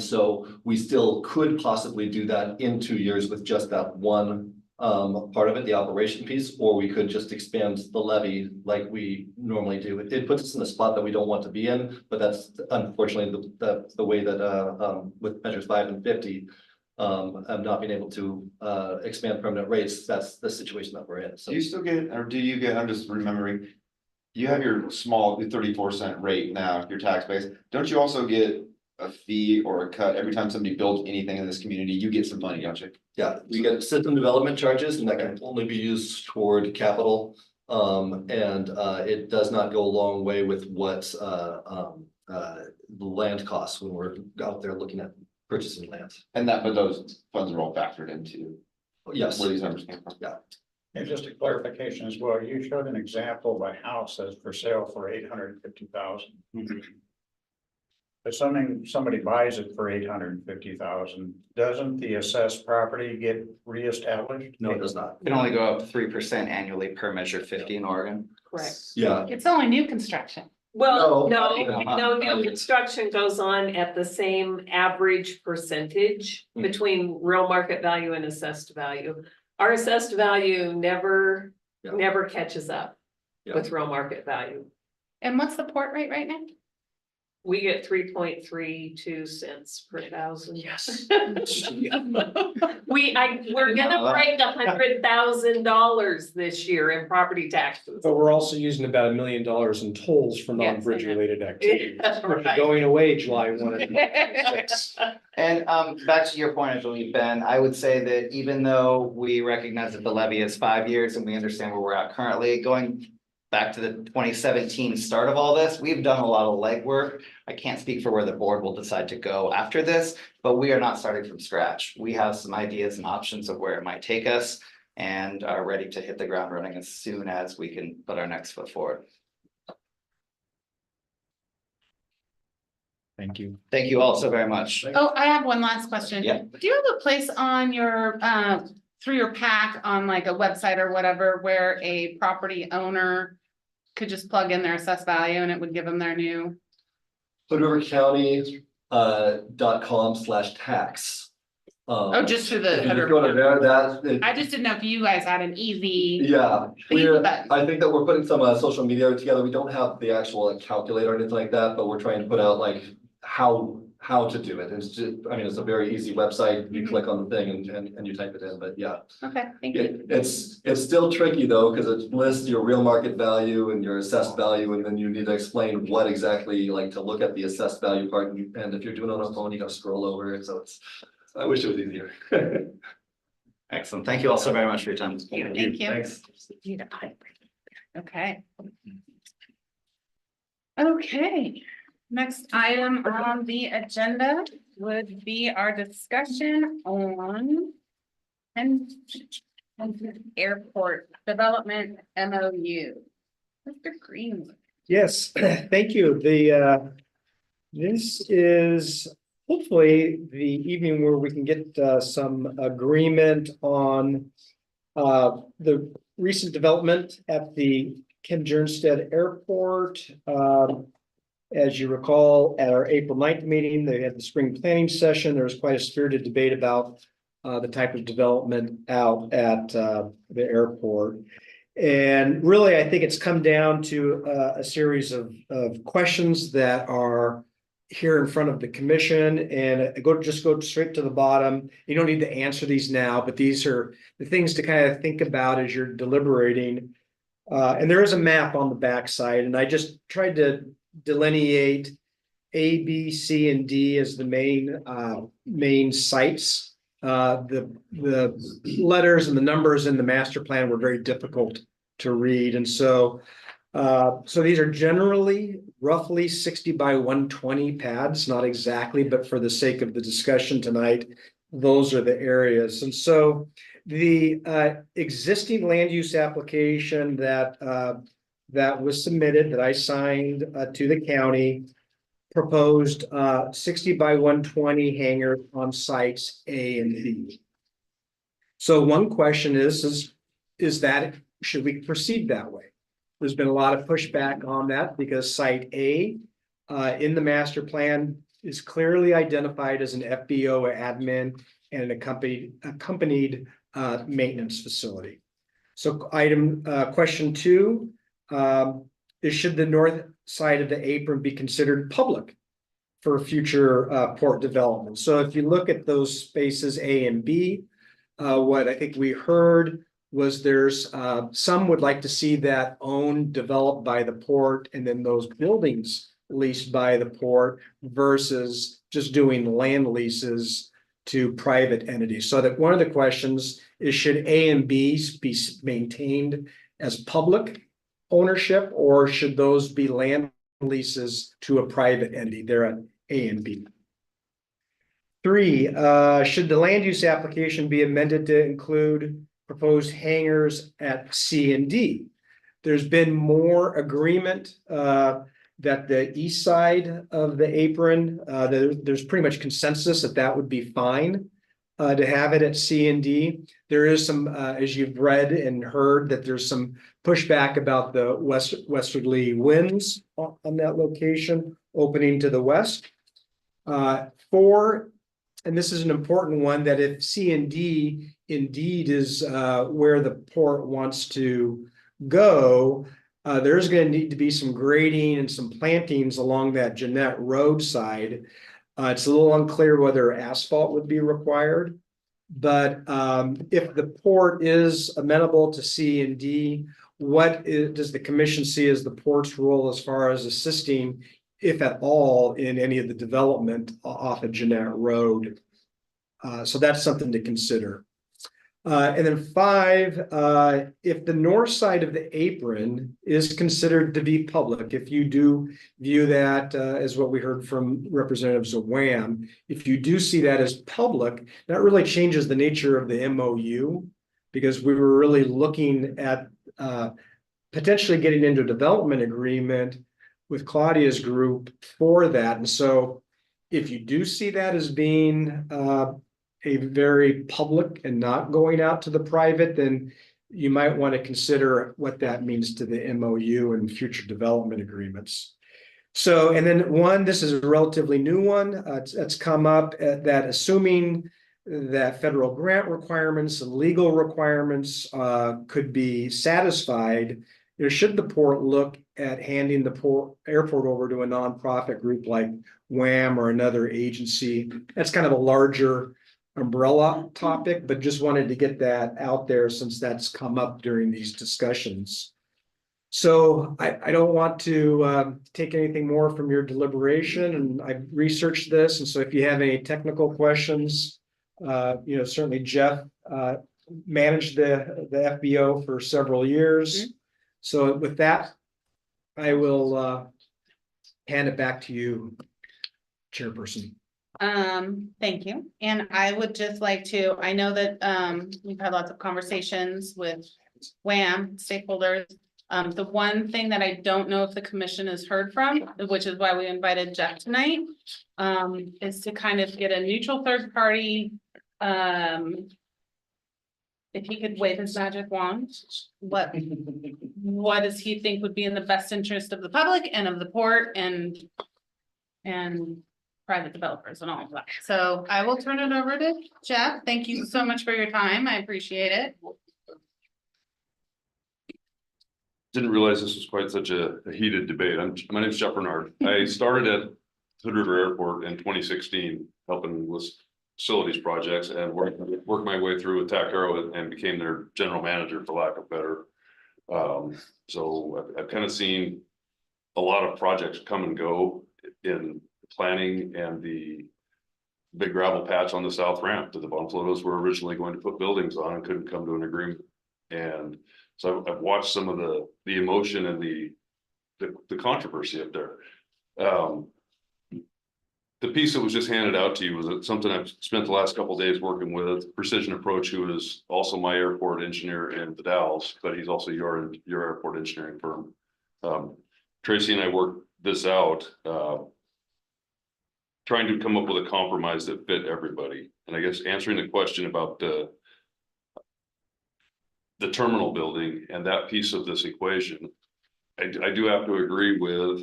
so we still could possibly do that in 2 years with just that one part of it, the operation piece, or we could just expand the levy like we normally do. It puts us in a spot that we don't want to be in, but that's unfortunately the way that with measures 5 and 50. Of not being able to expand permanent rates, that's the situation that we're in, so. Do you still get, or do you get, I'm just remembering. You have your small 34-cent rate now, your tax base. Don't you also get a fee or a cut every time somebody builds anything in this community? You get some money, don't you? Yeah, we get system development charges and that can only be used toward capital. It does not go a long way with what the land costs when we're out there looking at purchasing land. But those funds are all factored into Yes. where these numbers came from. Yeah. And just a clarification as well, you showed an example of a house that's for sale for $850,000. Assuming somebody buys it for $850,000, doesn't the assessed property get reestablished? No, it does not. It can only go up 3% annually per measure 50 in Oregon. Correct. Yeah, it's only new construction. Well, No. no, new construction goes on at the same average percentage between real market value and assessed value. Our assessed value never catches up with real market value. And what's the port rate right now? We get 3.32 cents per thousand. Yes. We're gonna break $100,000 this year in property taxes. But we're also using about $1 million in tolls for Yes, non-bridge I know. related activities. Right. Going away July 1. And back to your point, I believe, Ben, I would say that even though we recognize that the levy is 5 years and we understand where we're at currently, going back to the 2017 start of all this, we've done a lot of legwork. I can't speak for where the board will decide to go after this, but we are not starting from scratch. We have some ideas and options of where it might take us and are ready to hit the ground running as soon as we can put our next foot forward. Thank you. Thank you all so very much. Oh, I have one last question. Yeah. Do you have a place on your, through your pack on like a website or whatever, where a property owner could just plug in their assessed value and it would give them their new? Hood River County .com/tax. Oh, just through the. If you just go to there, I just didn't know if you guys had an easy. yeah, Easy button. I think that we're putting some social media together. We don't have the actual calculator or anything like that, but we're trying to put out like how to do it. It's just, I mean, it's a very easy website. You click on the thing and you type it in, but yeah. Okay, thank you. It's still tricky though, because it lists your real market value and your assessed value, and then you need to explain what exactly, like to look at the assessed value part. And if you're doing it on a phone, you gotta scroll over it. So I wish it was easier. Excellent. Thank you all so very much for your time. Thank you. Thanks. Okay. Okay, next item on the agenda would be our discussion on airport development MOU. Mr. Greenwood. Yes, thank you. This is hopefully the evening where we can get some agreement on the recent development at the Ken Jernstead Airport. As you recall, at our April 9th meeting, they had the spring planning session. There was quite a spirited debate about the type of development out at the airport. And really, I think it's come down to a series of questions that are here in front of the commission, and just go straight to the bottom. You don't need to answer these now, but these are the things to kind of think about as you're deliberating. And there is a map on the backside, and I just tried to delineate A, B, C, and D as the main sites. The letters and the numbers in the master plan were very difficult to read, and so these are generally roughly 60 by 120 pads, not exactly, but for the sake of the discussion tonight, those are the areas. And so the existing land use application that was submitted, that I signed to the county, proposed 60 by 120 hangars on sites A and B. So one question is that, should we proceed that way? There's been a lot of pushback on that because site A in the master plan is clearly identified as an FBO admin and an accompanied maintenance facility. So question 2 is, should the north side of the apron be considered public for future port development? So if you look at those spaces A and B, what I think we heard was there's some would like to see that owned, developed by the port, and then those buildings leased by the port versus just doing land leases to private entities. So that one of the questions is, should A and B be maintained as public ownership, or should those be land leases to a private entity? They're at A and B. 3, should the land use application be amended to include proposed hangars at C and D? There's been more agreement that the east side of the apron, there's pretty much consensus that would be fine to have it at C and D. There is some, as you've read and heard, that there's some pushback about the westerly winds on that location opening to the west. 4, and this is an important one, that if C and D indeed is where the port wants to go, there's going to need to be some grading and some plantings along that Jeanette Road side. It's a little unclear whether asphalt would be required, but if the port is amenable to C and D, does the commission see as the port's role as far as assisting, if at all, in any of the development off of Jeanette Road? So that's something to consider. And then 5, if the north side of the apron is considered to be public, if you do view that as what we heard from representatives of WHAM, if you do see that as public, that really changes the nature of the MOU, because we were really looking at potentially getting into a development agreement with Claudia's group for that. And so if you do see that as being a very public and not going out to the private, then you might want to consider what that means to the MOU and future development agreements. So, and then this is a relatively new one. It's come up that assuming that federal grant requirements and legal requirements could be satisfied, should the port look at handing the airport over to a nonprofit group like WHAM or another agency? That's kind of a larger umbrella topic, but just wanted to get that out there since that's come up during these discussions. So I don't want to take anything more from your deliberation, and I've researched this. And so if you have any technical questions, certainly Jeff managed the FBO for several years. Mm-hmm. So with that, I will hand it back to you, Chairperson. Thank you. And I would just like to, I know that we've had lots of conversations with WHAM stakeholders. The one thing that I don't know if the commission has heard from, which is why we invited Jeff tonight, is to kind of get a neutral third party. If he could wave his magic wand, what does he think would be in the best interest of the public and of the port and private developers and all of that. So I will turn it over to Jeff. Thank you so much for your time. I appreciate it. Didn't realize this was quite such a heated debate. My name is Jeff Bernard. I started at Hood River Airport in 2016, helping with facilities projects, and worked my way through with TAC Aero and became their general manager, for lack of better. So I've kind of seen a lot of projects come and go in planning and the big gravel patch on the south ramp that the Bonflotos were originally going to put buildings on and couldn't come to an agreement. And so I've watched some of the emotion and the controversy up there. The piece that was just handed out to you was something I've spent the last couple of days working with Precision Approach, who is also my airport engineer in the Dalles, but he's also your airport engineering firm. Tracy and I worked this out, trying to come up with a compromise that fit everybody. And I guess answering the question about the terminal building and that piece of this equation, I do have to agree with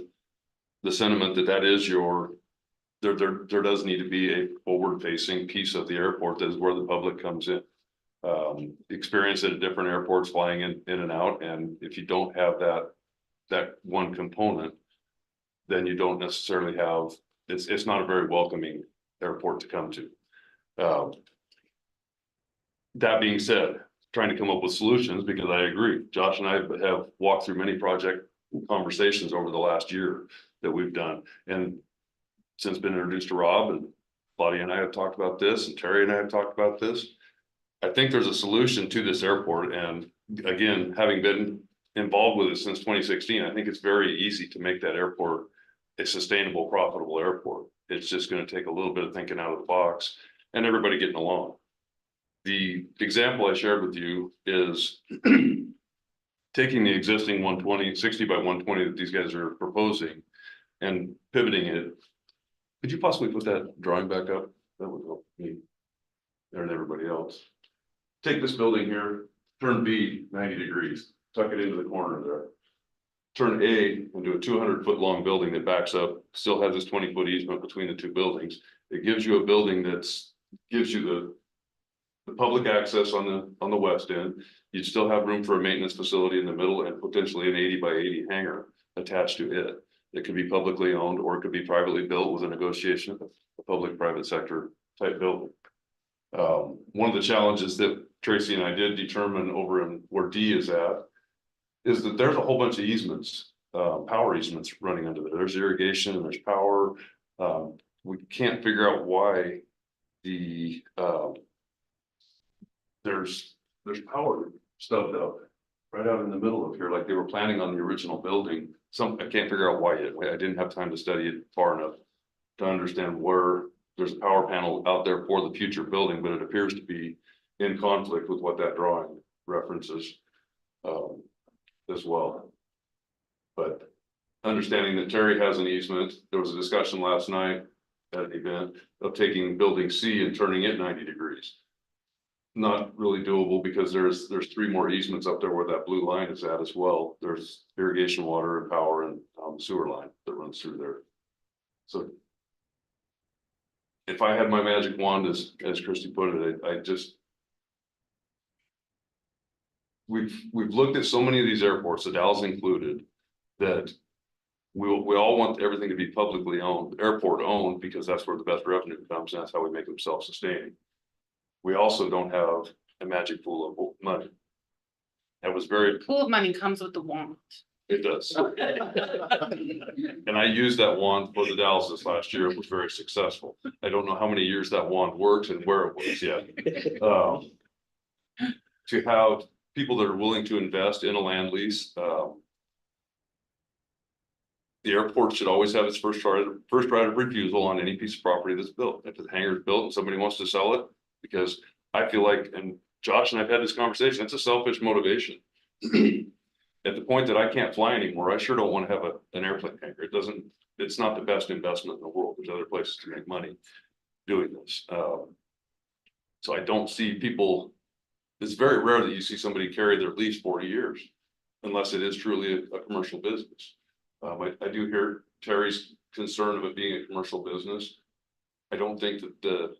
the sentiment that is there does need to be a forward facing piece of the airport that is where the public comes in. Experience at different airports flying in and out. And if you don't have that one component, then you don't necessarily have, it's not a very welcoming airport to come to. That being said, trying to come up with solutions, because I agree, Josh and I have walked through many project conversations over the last year that we've done. And since been introduced to Rob, and Claudia and I have talked about this, and Terry and I have talked about this. I think there's a solution to this airport. And again, having been involved with it since 2016, I think it's very easy to make that airport a sustainable, profitable airport. It's just going to take a little bit of thinking out of the box and everybody getting along. The example I shared with you is taking the existing 60 by 120 that these guys are proposing and pivoting it. Could you possibly put that drawing back up? That would help me and everybody else. Take this building here, turn B 90 degrees, tuck it into the corner there. Turn A into a 200-foot long building that backs up, still has this 20-foot easement between the two buildings. It gives you a building gives you the public access on the west end. You'd still have room for a maintenance facility in the middle and potentially an 80 by 80 hangar attached to it. It could be publicly owned or it could be privately built with a negotiation of a public-private sector type building. One of the challenges that Tracy and I did determine over in where D is at is that there's a whole bunch of easements, power easements running under there. There's irrigation and there's power. We can't figure out why there's power stubbed up right out in the middle of here, like they were planning on the original building. I can't figure out why yet. I didn't have time to study it far enough to understand where there's a power panel out there for the future building, but it appears to be in conflict with what that drawing references as well. But understanding that Terry has an easement, there was a discussion last night at an event of taking building C and turning it 90 degrees. Not really doable because there's 3 more easements up there where that blue line is at as well. There's irrigation water and power and sewer line that runs through there. So if I had my magic wand, as Christy put it, we've looked at so many of these airports, the Dalles included, that we all want everything to be publicly owned, airport owned, because that's where the best revenue comes and that's how we make them self-sustaining. We also don't have a magic pool of money. That was very. Pool of money comes with the wand. It does. And I used that wand for the Dalles this last year. It was very successful. I don't know how many years that wand works and where it works yet. To have people that are willing to invest in a land lease. The airport should always have its first right of refusal on any piece of property that's built. If the hangar is built and somebody wants to sell it, because I feel like, and Josh and I've had this conversation, it's a selfish motivation. At the point that I can't fly anymore, I sure don't want to have an airplane hangar. It's not the best investment in the world. There's other places to make money doing this. So I don't see people, it's very rare that you see somebody carry their lease 40 years, unless it is truly a commercial business. I do hear Terry's concern of it being a commercial business. I don't think that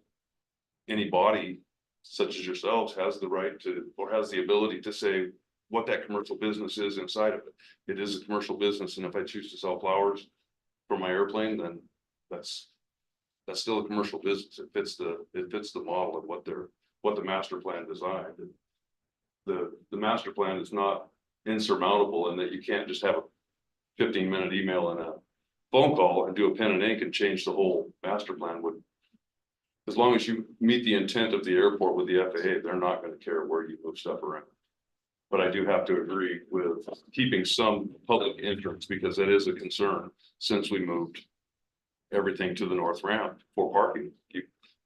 any body such as yourselves has the right to, or has the ability to say what that commercial business is inside of it. It is a commercial business, and if I choose to sell flowers for my airplane, then that's still a commercial business. It fits the model of what the master plan designed. The master plan is not insurmountable in that you can't just have 15-minute email and a phone call and do a pen and ink and change the whole master plan would. As long as you meet the intent of the airport with the FAA, they're not gonna care where you move stuff around. But I do have to agree with keeping some public entrance because that is a concern since we moved everything to the north ramp for parking.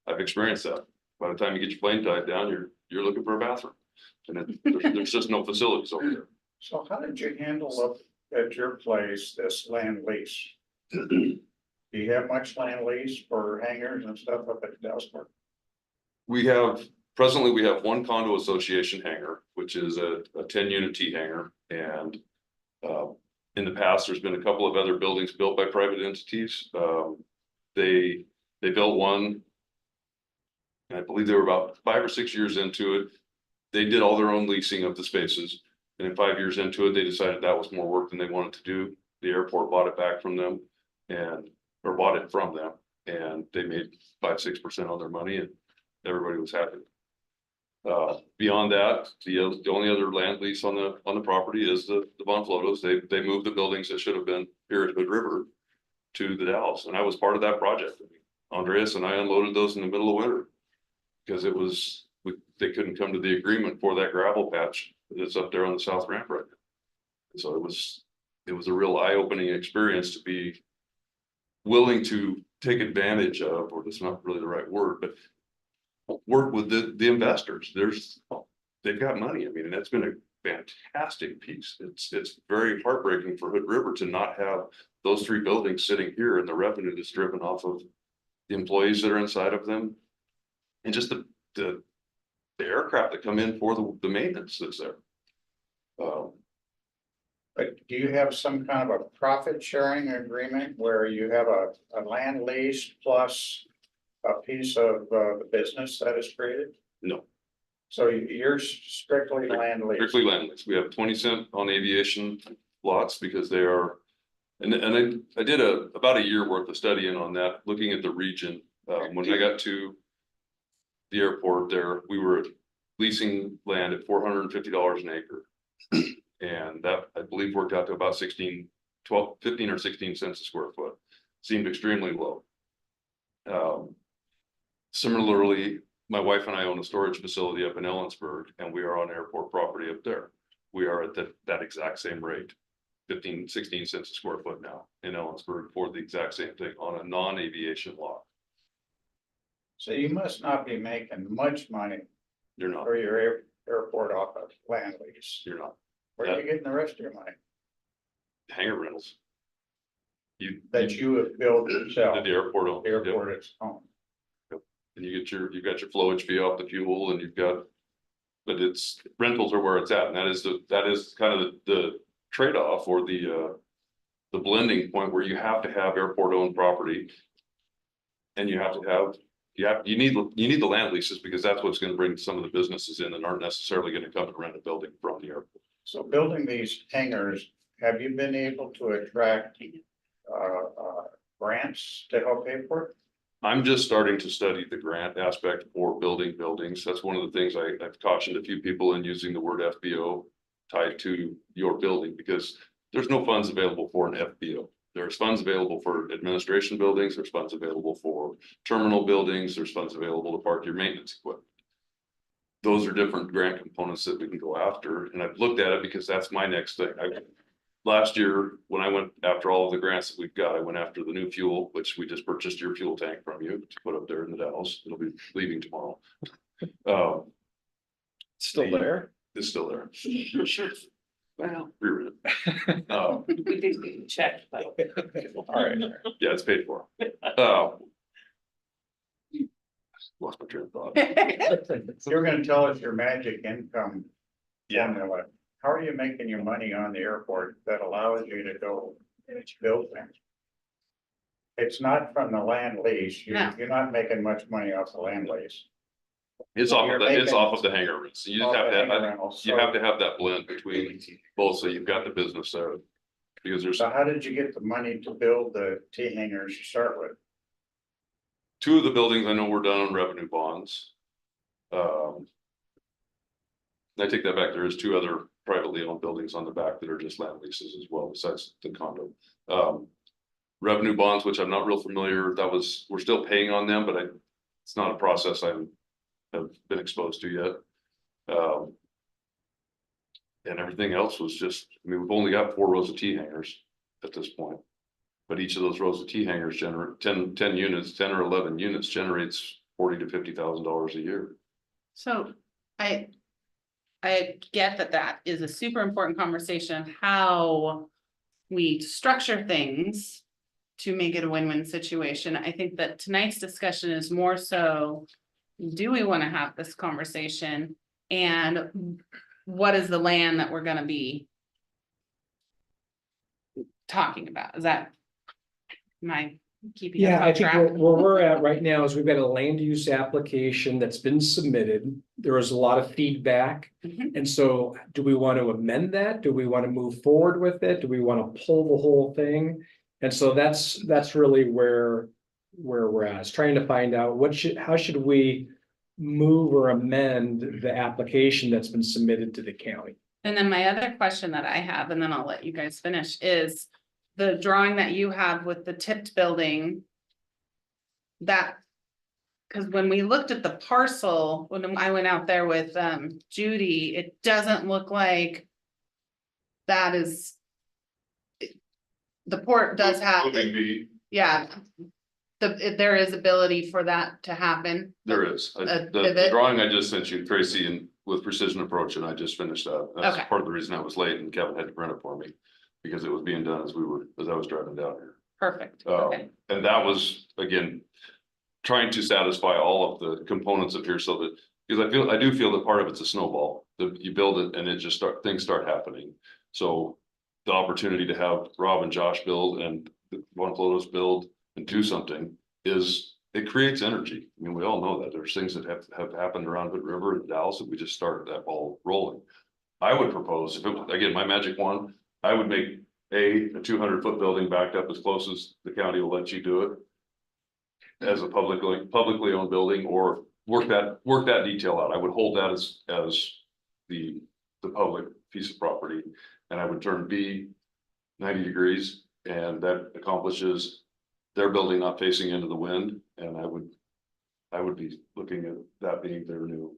I've experienced that. By the time you get your plane tied down, you're looking for a bathroom. And there's just no facilities over there. So how did you handle up at your place, this land lease? Do you have much land lease for hangars and stuff up at Dellsburg? Presently, we have one condo association hangar, which is a 10-unit T hangar. And in the past, there's been a couple of other buildings built by private entities. They built one. And I believe they were about 5 or 6 years into it. They did all their own leasing of the spaces. And in 5 years into it, they decided that was more work than they wanted to do. The airport bought it back from them or bought it from them. And they made 5-6% on their money and everybody was happy. Beyond that, the only other land lease on the property is the Bonflotos. They moved the buildings that should have been here at Hood River to the Dalles. And I was part of that project. Andreas and I unloaded those in the middle of winter because they couldn't come to the agreement for that gravel patch that's up there on the south ramp right now. So it was a real eye-opening experience to be willing to take advantage of, or that's not really the right word, but work with the investors. They've got money. I mean, and that's been a fantastic piece. It's very heartbreaking for Hood River to not have those 3 buildings sitting here and the revenue that's driven off of the employees that are inside of them. And just the aircraft that come in for the maintenance that's there. But do you have some kind of a profit sharing agreement where you have a land lease plus a piece of the business that is created? No. So you're strictly land lease? Strictly land lease. We have 20 cents on aviation lots because they are, and I did about a year worth of studying on that, looking at the region. When I got to the airport there, we were leasing land at $450 an acre. And that, I believe, worked out to about 15 or 16 cents a square foot. Seemed extremely low. Similarly, my wife and I own a storage facility up in Ellensburg, and we are on airport property up there. We are at that exact same rate, 15, 16 cents a square foot now in Ellensburg for the exact same thing on a non-aviation lot. So you must not be making much money You're not. for your airport off of land lease. You're not. Where are you getting the rest of your money? Hangar rentals. That you have built yourself? The airport owns. The airport its own. And you've got your flowage fee off the fuel and but it's rentals are where it's at. And that is kind of the trade-off or the blending point where you have to have airport owned property. And you need the land leases because that's what's going to bring some of the businesses in that aren't necessarily going to come and rent a building from the airport. So building these hangars, have you been able to attract grants to help pay for it? I'm just starting to study the grant aspect for building buildings. That's one of the things I've cautioned a few people in using the word FBO tied to your building because there's no funds available for an FBO. There's funds available for administration buildings. There's funds available for terminal buildings. There's funds available to park your maintenance equipment. Those are different grant components that we can go after. And I've looked at it because that's my next thing. Last year, when I went after all of the grants that we've got, I went after the new fuel, which we just purchased your fuel tank from you to put up there in the Dalles. It'll be leaving tomorrow. Still there? It's still there. Wow, Rear end. we did get a check, but All right. Yeah, it's paid for. Lost my train of thought. You're gonna tell us your magic income formula. How are you making your money on the airport that allows you to go build things? It's not from the land lease. No. You're not making much money off the land lease. It's off You're of it's making- off of the hangar rents. You just Off have the to hangar have, rentals. you have to have that blend between both, so you've got the business there. Because there's So how did you get the money to build the T hangars to start with? 2 of the buildings I know were done on revenue bonds. I take that back. There is 2 other privately owned buildings on the back that are just land leases as well, besides the condo. Revenue bonds, which I'm not real familiar, we're still paying on them, but it's not a process I have been exposed to yet. And everything else was just, I mean, we've only got 4 rows of T hangers at this point. But each of those rows of T hangers generate 10 units, 10 or 11 units generates $40,000 to $50,000 a year. So I get that is a super important conversation, how we structure things to make it a win-win situation. I think that tonight's discussion is more so, do we want to have this conversation? And what is the land that we're gonna be talking about? Is that, am I keeping us Yeah, I on think track? where we're at right now is we've got a land use application that's been submitted. There was a lot of feedback. Mhm. And so do we want to amend that? Do we want to move forward with it? Do we want to pull the whole thing? And so that's really where we're at, is trying to find out how should we move or amend the application that's been submitted to the county? And then my other question that I have, and then I'll let you guys finish, is the drawing that you have with the tipped building. That, because when we looked at the parcel, when I went out there with Judy, it doesn't look like that is. The port does have, Building B, yeah. There is ability for that to happen. there is. A The pivot? drawing I just sent you, Tracy, and with Precision Approach, and I just finished that. That's Okay. part of the reason I was late and Kevin had to print it for me. Because it was being done as I was driving down here. Perfect, okay. And that was, again, trying to satisfy all of the components of here so that, because I do feel that part of it's a snowball, that you build it and it just things start happening. So the opportunity to have Rob and Josh build and Juan Clotos build and do something it creates energy. I mean, we all know that there's things that have happened around Hood River and Dallas that we just started that ball rolling. I would propose, if it was, again, my magic wand, I would make a 200-foot building backed up as close as the county will let you do it. As a publicly owned building, or work that detail out. I would hold that as the public piece of property. And I would turn B 90 degrees, and that accomplishes their building not facing into the wind. And I would be looking at that being their new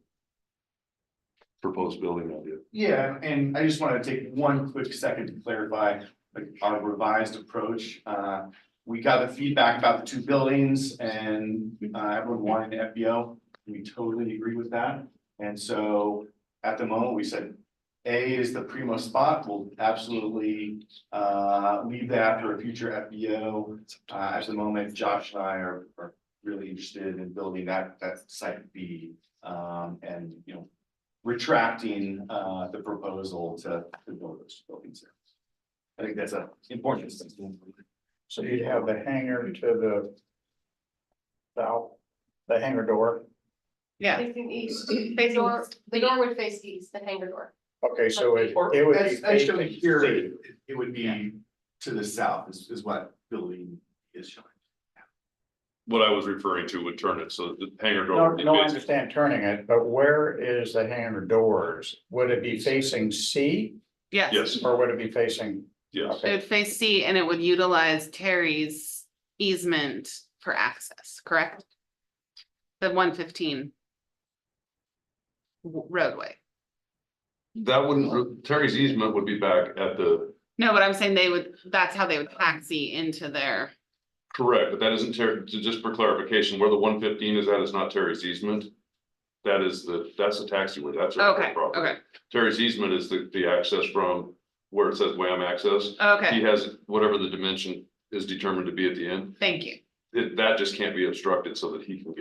proposed building idea. Yeah, and I just wanted to take one quick second to clarify our revised approach. We got the feedback about the 2 buildings and everyone wanted an FBO. We totally agree with that. And so at the moment, we said A is the primo spot. We'll absolutely leave that for a future FBO. At the moment, Josh and I are really interested in building that site B, and retracting the proposal to build those buildings there. I think that's an important distinction. So you'd have the hangar to the south, the hangar door. Yeah, Facing east, Facing the door would face east, the hangar door. Okay, so it would be As shown facing here, sea. it would be to the south is what building is showing. What I was referring to would turn it so the hangar door. No, would be no, I facing- understand turning it, but where is the hangar doors? Would it be facing sea yes. Yes, or would it be facing? yes. It would face C and it would utilize Terry's easement for access, correct? The 115 roadway. That wouldn't, Terry's easement would be back at the, No, but I'm saying that's how they would taxi into their, correct, but that isn't just for clarification, where the 115 is at is not Terry's easement. That's the taxiway, that's. our okay, property. okay, Terry's easement is the access from where it says Wham access. okay, He has whatever the dimension is determined to be at the end. thank you. That just can't be obstructed so that he can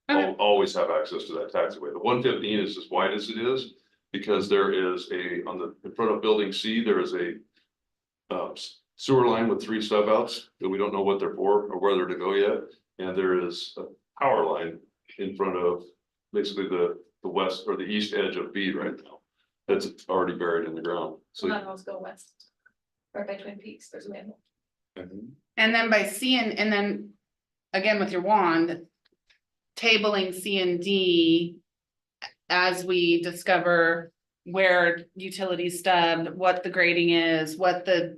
Okay. always have access to that taxiway. The 115 is as wide as it is because there is in front of building C, there is a sewer line with 3 stub outs that we don't know what they're for or where they're to go yet. And there is a power line in front of basically the west or the east edge of B right now. That's already buried in the ground. So Manholes go west. Right by Twin Peaks, there's a manhole. And then by C and then again with your wand, tabling C and D as we discover where utilities stubbed, what the grading is, what the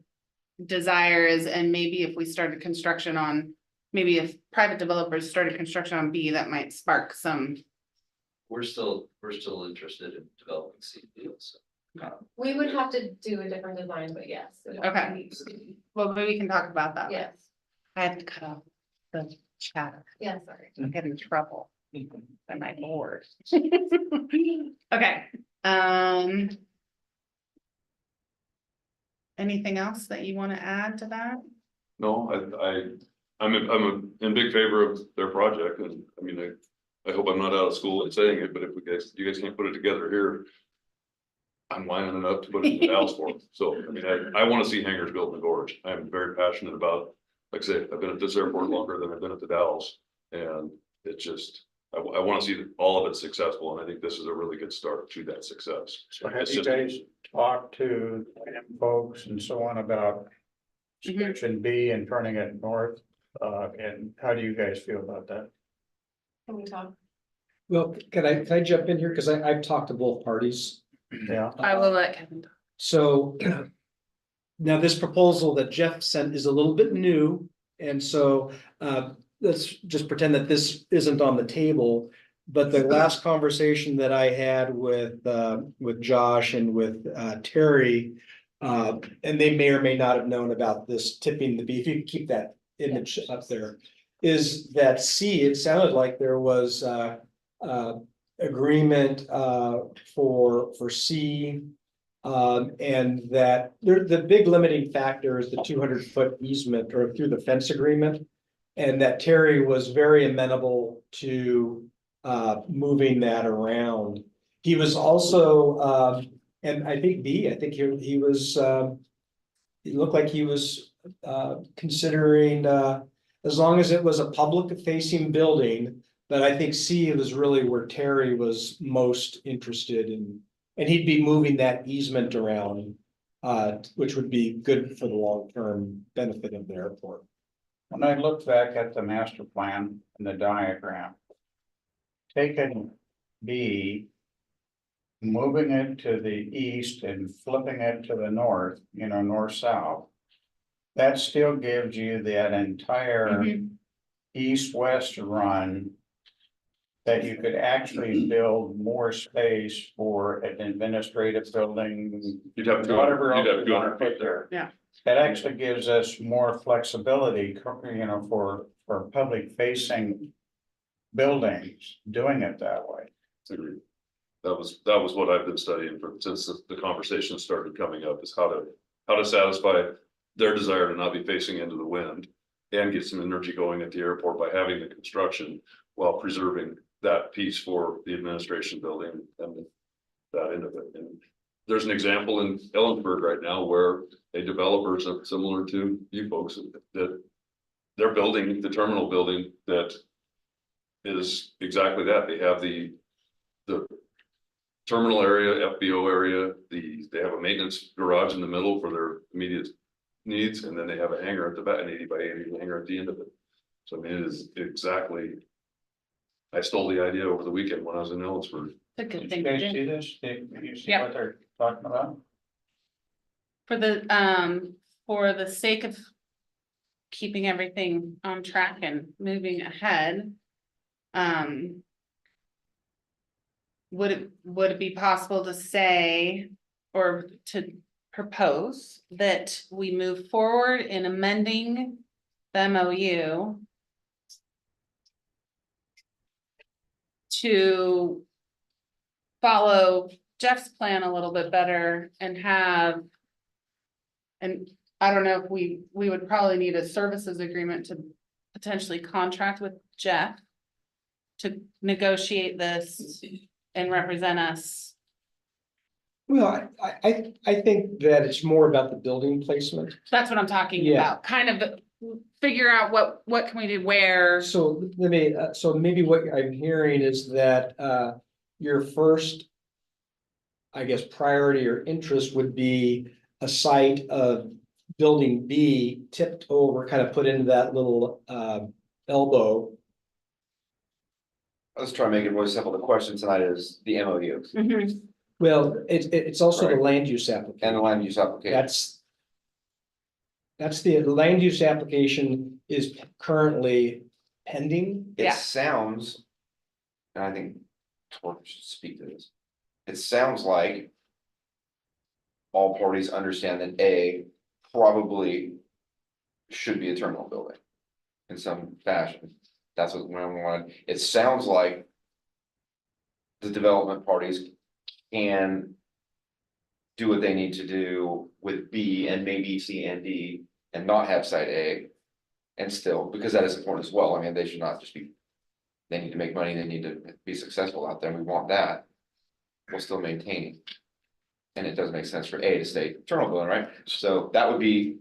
desire is, and maybe if we started construction on, maybe if private developers started construction on B, that might spark some. We're still interested in developing C deals. We would have to do a different design, but yes. it would Okay. need to be- Well, maybe we can talk about that. Yes, I have to cut off the chatter. yeah, sorry. I get in trouble by my board. Okay, anything else that you want to add to that? No, I'm in big favor of their project, and I mean, I hope I'm not out of school in saying it, but if you guys can't put it together here. I'm lining it up to put it in Dallas for them, so, I mean, I wanna see hangars built in the gorge, I'm very passionate about, like I say, I've been at this airport longer than I've been at the Dallas. And it just, I wanna see all of it successful, and I think this is a really good start to that success. So have It's you just- guys talked to them folks and so on about section B and turning it north? And how do you guys feel about that? Can we talk? Well, can I jump in here? Cause I've talked to both parties. Yeah. I will let Kevin talk. So now this proposal that Jeff sent is a little bit new. And so let's just pretend that this isn't on the table. But the last conversation that I had with Josh and with Terry, and they may or may not have known about this tipping the B, if you could keep that image up there, is that C, it sounded like there was agreement for C. And that the big limiting factor is the 200-foot easement or through the fence agreement. And that Terry was very amenable to moving that around. He was also and I think B, I think he was it looked like he was considering as long as it was a public facing building. But I think C was really where Terry was most interested in, and he'd be moving that easement around, which would be good for the long-term benefit of the airport. When I look back at the master plan and the diagram. Taking B. Moving it to the east and flipping it to the north, north-south. That still gives you that entire east-west run. That you could actually build more space for an administrative building. You'd have to, Whatever you'd else have you wanna 200 put feet there. Yeah. That actually gives us more flexibility, for public facing. Buildings, doing it that way. Agreed. That was what I've been studying since the conversation started coming up, is how to satisfy their desire to not be facing into the wind. And get some energy going at the airport by having the construction while preserving that piece for the administration building and that end of it. And there's an example in Ellensburg right now where a developer similar to you folks that they're building the terminal building that is exactly that. They have the terminal area, FBO area, they have a maintenance garage in the middle for their immediate needs, and then they have a hangar at the back, an 80 by 80 hangar at the end of it. So I mean, it is exactly. I stole the idea over the weekend when I was in Ellensburg. It's a good Did thing you to guys do. see this? Did you see Yeah. what they're talking about? For the sake of keeping everything on track and moving ahead. Would it be possible to say, or to propose that we move forward in amending the MOU to follow Jeff's plan a little bit better and have, and I don't know if we would probably need a services agreement to potentially contract with Jeff to negotiate this and represent us. Well, I think that it's more about the building placement. That's what I'm talking Yeah. about, kind of figure out what can we do where. So so maybe what I'm hearing is that your first, I guess, priority or interest would be a site of building B tipped over, kind of put into that little elbow. Let's try and make it really simple. The question tonight is the MOU. Well, it's also the Right. land use application. And the land use application. That's the land use application is currently pending. It Yeah. sounds, and I think Torque should speak to this. It sounds like all parties understand that A probably should be a terminal building in some fashion. That's what I wanted. It sounds like the development parties can do what they need to do with B and maybe C and D and not have site A. And still, because that is important as well. I mean, they should not just be, they need to make money, they need to be successful out there. We want that. We'll still maintain. And it does make sense for A to stay terminal building, right? So that would be.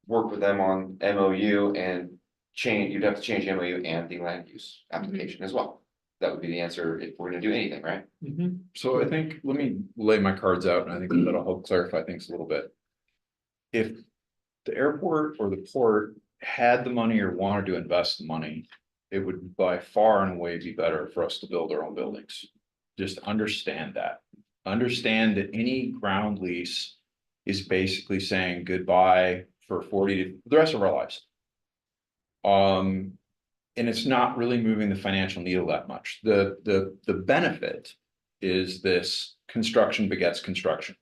Work with them on MOU and change, you'd have to change MOU and the land use application as well. That would be the answer if we're gonna do anything, right? So I think, let me lay my cards out, and I think that'll help clarify things a little bit. If the airport or the port had the money or wanted to invest the money, it would by far and away be better for us to build our own buildings. Just understand that. Understand that any ground lease is basically saying goodbye for 40 to the rest of our lives. And it's not really moving the financial needle that much. The benefit is this construction begets construction.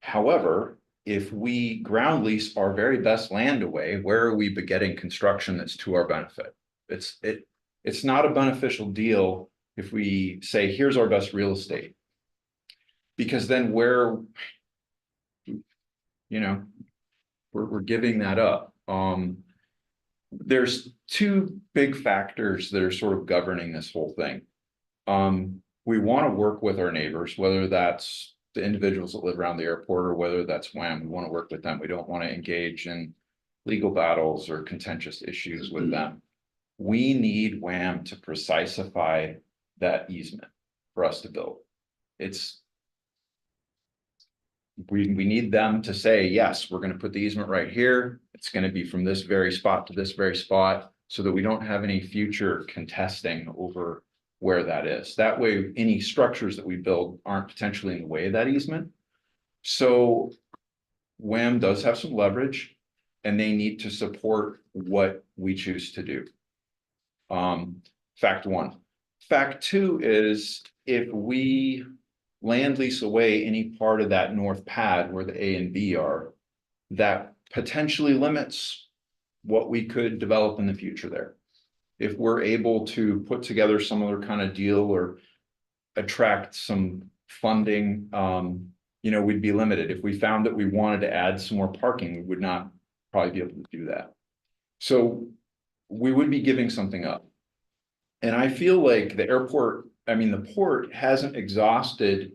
However, if we ground lease our very best land away, where are we begetting construction that's to our benefit? It's not a beneficial deal if we say, here's our best real estate. Because then we're giving that up. There's two big factors that are sort of governing this whole thing. We want to work with our neighbors, whether that's the individuals that live around the airport or whether that's WHAM. We want to work with them. We don't want to engage in legal battles or contentious issues with them. We need WHAM to precisify that easement for us to build. We need them to say, yes, we're going to put the easement right here. It's going to be from this very spot to this very spot so that we don't have any future contesting over where that is. That way, any structures that we build aren't potentially in the way of that easement. So WHAM does have some leverage and they need to support what we choose to do. Fact one. Fact two is if we land lease away any part of that north pad where the A and B are, that potentially limits what we could develop in the future there. If we're able to put together some other kind of deal or attract some funding, we'd be limited. If we found that we wanted to add some more parking, we would not probably be able to do that. So we would be giving something up. And I feel like the port hasn't exhausted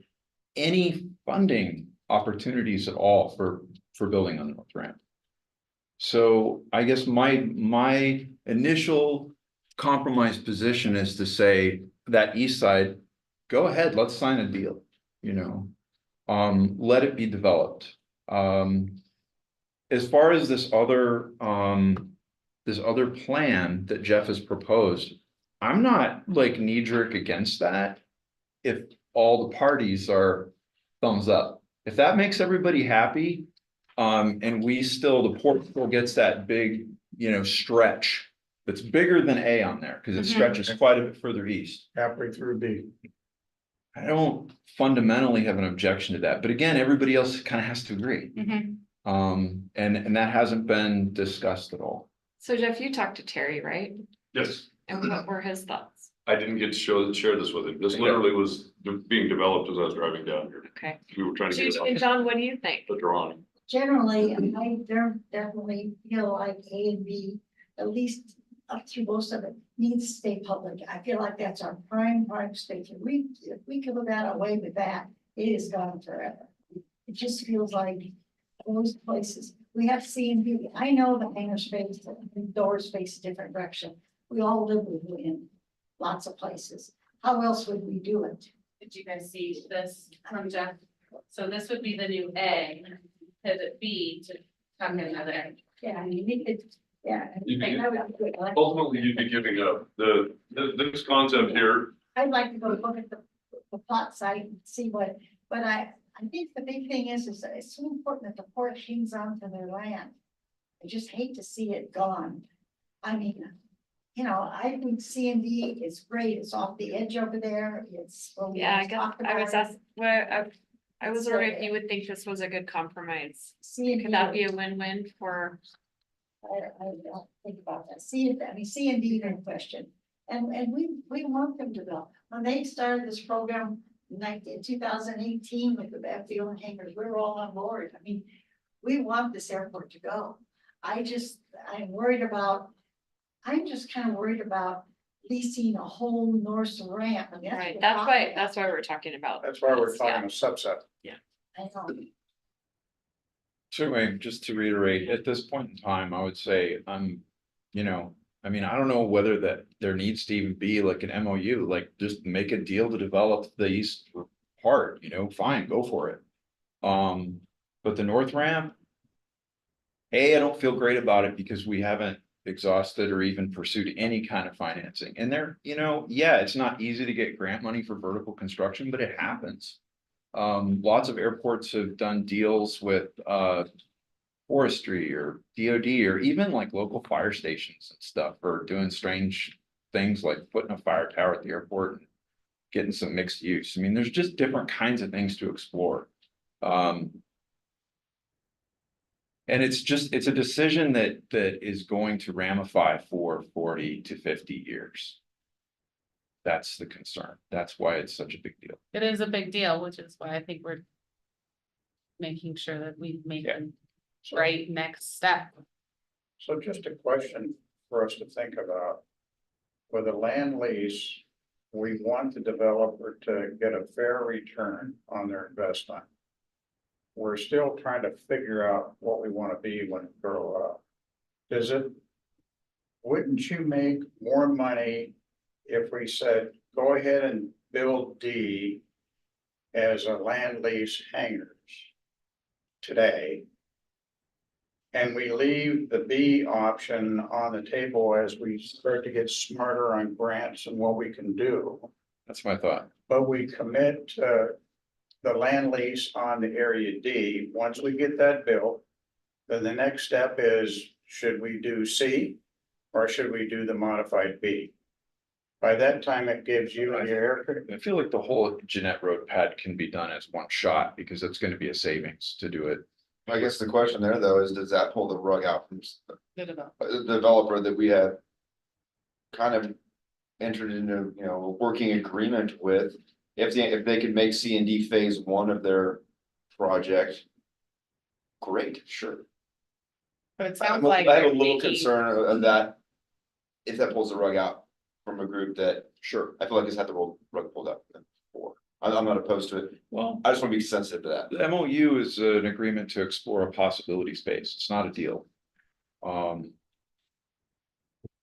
any funding opportunities at all for building on the North Ramp. So I guess my initial compromise position is to say that east side, go ahead, let's sign a deal, let it be developed. As far as this other plan that Jeff has proposed, I'm not like knee-jerk against that if all the parties are thumbs up. If that makes everybody happy, and the port still gets that big, stretch that's bigger than A on there, because it stretches quite a bit further east. Halfway through B. I don't fundamentally have an objection to that, but again, everybody else kind of has to agree. And that hasn't been discussed at all. So Jeff, you talked to Terry, right? Yes, And what were his thoughts? I didn't get to share this with him. This literally was being developed as I was driving down here. Okay. We were trying to get And John, what do you think? the drawing. Generally, I definitely feel like A and B, at least up through most of it, needs to stay public. I feel like that's our prime space. If we could look out away with that, it is gone forever. It just feels like those places, we have C and B. I know the hangar space, the doors face a different direction. We all live in lots of places. How else would we do it? Did you guys see this from Jeff? So this would be the new A, pivot B to come in another. Yeah, you need it. Yeah. You'd be- I would do it. Ultimately, you'd be giving up this concept here. I'd like to go look at the the plot site and see what, but I think the big thing is that it's so important that the port hangs on to their land. I just hate to see it gone. I mean, you know, I think C and D is great. It's off the edge over there. It's. where we Yeah, talked I was about it. asked, what, I was So, wondering if you would think this was a good compromise. C and Could D that be a win-win for? I don't think about that. C and D, no question. And we want them to go. When they started this program in 2018 with the backfield and hangers, we were all on board. I mean, we want this airport to go. I'm just kind of worried about leasing a whole north ramp. I mean, Right, what that's we're why, talking about. that's why we're talking about. That's why we're this, yeah. talking a subset. I know. So anyway, just to reiterate, at this point in time, I would say, you know, I mean, I don't know whether that there needs to even be like an MOU, like just make a deal to develop the east part, you know, fine, go for it. But the north ramp. I don't feel great about it because we haven't exhausted or even pursued any kind of financing. And there, you know, yeah, it's not easy to get grant money for vertical construction, but it happens. Lots of airports have done deals with forestry or DOD or even like local fire stations and stuff for doing strange things like putting a fire tower at the airport and getting some mixed use. I mean, there's just different kinds of things to explore. And it's a decision that is going to ramify for 40 to 50 years. That's the concern. That's why it's such a big deal. It is a big deal, which is why I think we're making sure that we make the right next step. So just a question for us to think about. With a land lease, we want the developer to get a fair return on their investment. We're still trying to figure out what we want to be when we grow up. Wouldn't you make more money if we said, go ahead and build D as a land lease hangars today? And we leave the B option on the table as we start to get smarter on grants and what we can do. That's my thought. But we commit to the land lease on the area D. Once we get that built, then the next step is, should we do C or should we do the modified B? By that time, it gives you the air. I feel like the whole Jeanette Road pad can be done as one shot because it's going to be a savings to do it. I guess the question there though is, does that pull the rug out from The developer. the developer that we had kind of entered into, you know, a working agreement with? If they could make C and D phase one of their project, great, sure. But it sounds I like. have a you're little taking- concern of that. If that pulls the rug out from a group that, sure, I feel like it's had the rug pulled out before. I'm not opposed to it. Well, I just want to be sensitive to that. the MOU is an agreement to explore a possibility space. It's not a deal.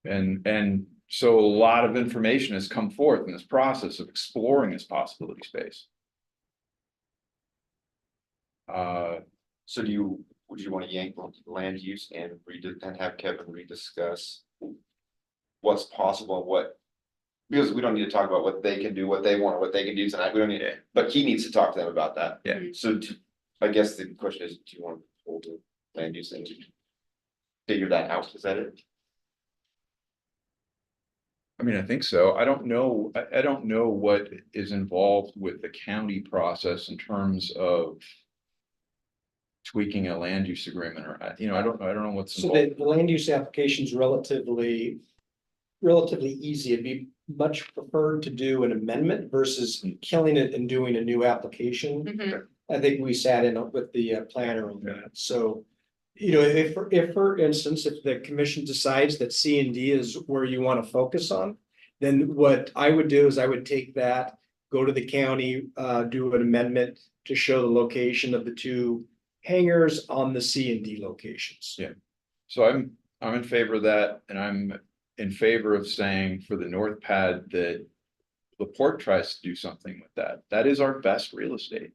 And so a lot of information has come forth in this process of exploring this possibility space. So would you want to yank land use and have Kevin rediscuss what's possible and what? Because we don't need to talk about what they can do, what they want, what they can do tonight. We don't need it, but he needs to talk to them about that. Yeah. So I guess the question is, do you want to hold the land use and figure that out? Is that it? I mean, I think so. I don't know. I don't know what is involved with the county process in terms of tweaking a land use agreement or, I don't know what's So involved. the land use application is relatively easy. It'd be much preferred to do an amendment versus killing it and doing a new application. Mhm. I think we sat in with the planner on that. So, if for instance, if the commission decides that C and D is where you want to focus on, then what I would do is I would take that, go to the county, do an amendment to show the location of the two hangars on the C and D locations. Yeah. So I'm in favor of that, and I'm in favor of saying for the north pad that the port tries to do something with that. That is our best real estate.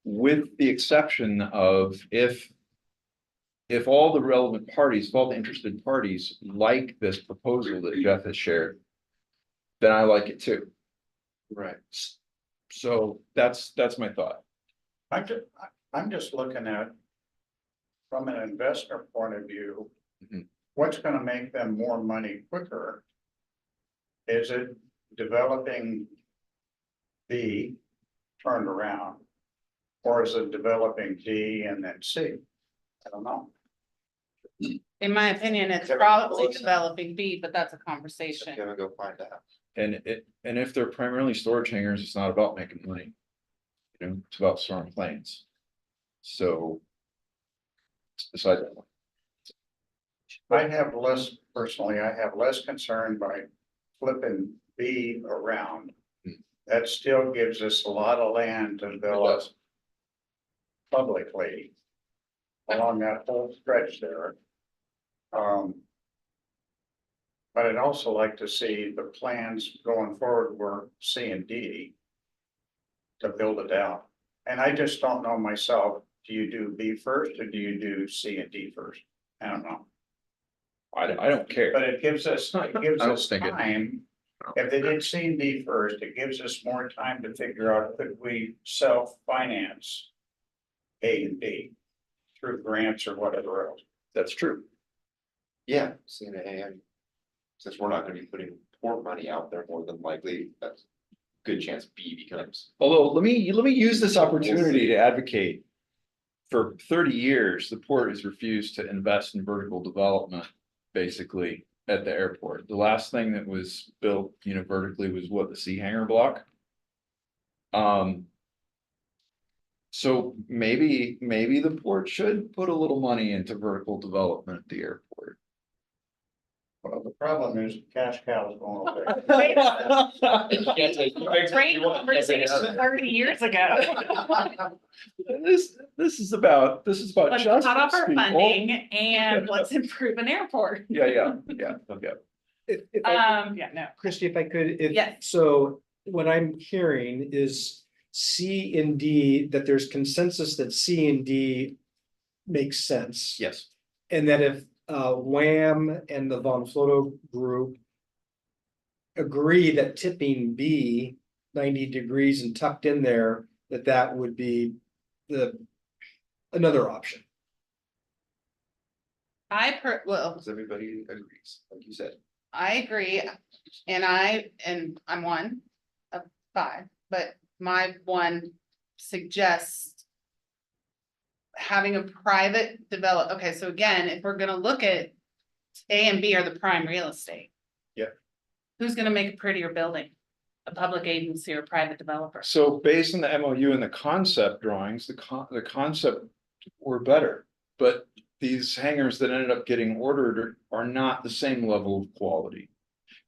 With the exception of if all the relevant parties, if all the interested parties like this proposal that Jeff has shared, then I like it too. Right. So that's my thought. I'm just looking at. From an investor point of view. Mhm. What's gonna make them more money quicker? Is it developing B turned around? Or is it developing D and then C? I don't know. In my opinion, it's Kevin, probably close. developing B, but that's a conversation. Gonna go find out. And if they're primarily storage hangars, it's not about making money. You know, it's about storing planes. So. Decide that one. I have less, personally, I have less concern by flipping B around. That still gives us a lot of land to develop does. publicly along that whole stretch there. But I'd also like to see the plans going forward were C and D to build it out. And I just don't know myself, do you do B first or do you do C and D first? I don't know. I don't care. But it gives us I don't think it- time. If they did C and D first, it gives us more time to figure out, could we self-finance A and B through grants or whatever else? That's true. Yeah, seeing it, and since we're not gonna be putting port money out there, more than likely, that's a good chance B becomes. Although, let me use this opportunity to advocate. For 30 years, the port has refused to invest in vertical development, basically, at the airport. The last thing that was built, vertically was what, the sea hangar block? So maybe the port should put a little money into vertical development at the airport. Well, the problem is cash cows going over there. Great conversation 30 years ago. This is about Let's justice, cut off our people. funding and let's improve an airport. Yeah. Yeah, no. Christie, if I could, Yes. so what I'm hearing is C and D, that there's consensus that C and D makes sense. Yes. And that if Wham and the Von Floto group agree that tipping B 90 degrees and tucked in there, that would be another option. Well, Because everybody agrees, like you said. I agree, and I'm one of 5, but my one suggests. Having a private okay, so again, if we're gonna look at A and B are the prime real estate. Yeah. Who's gonna make a prettier building? A public agency or a private developer? So based on the MOU and the concept drawings, the concept were better. But these hangars that ended up getting ordered are not the same level of quality.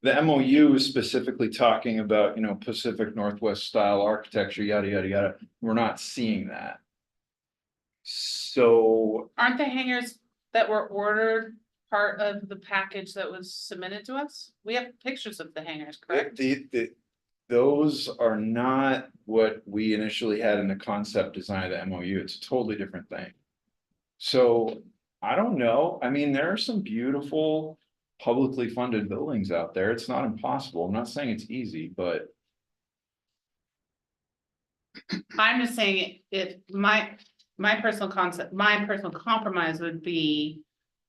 The MOU is specifically talking about, Pacific Northwest style architecture, yada, yada, yada. We're not seeing that. So Aren't the hangars that were ordered part of the package that was submitted to us? We have pictures of the hangars, correct? those are not what we initially had in the concept design of the MOU. It's a totally different thing. So I don't know. I mean, there are some beautiful publicly funded buildings out there. It's not impossible. I'm not saying it's easy, but I'm just saying if my personal compromise would be.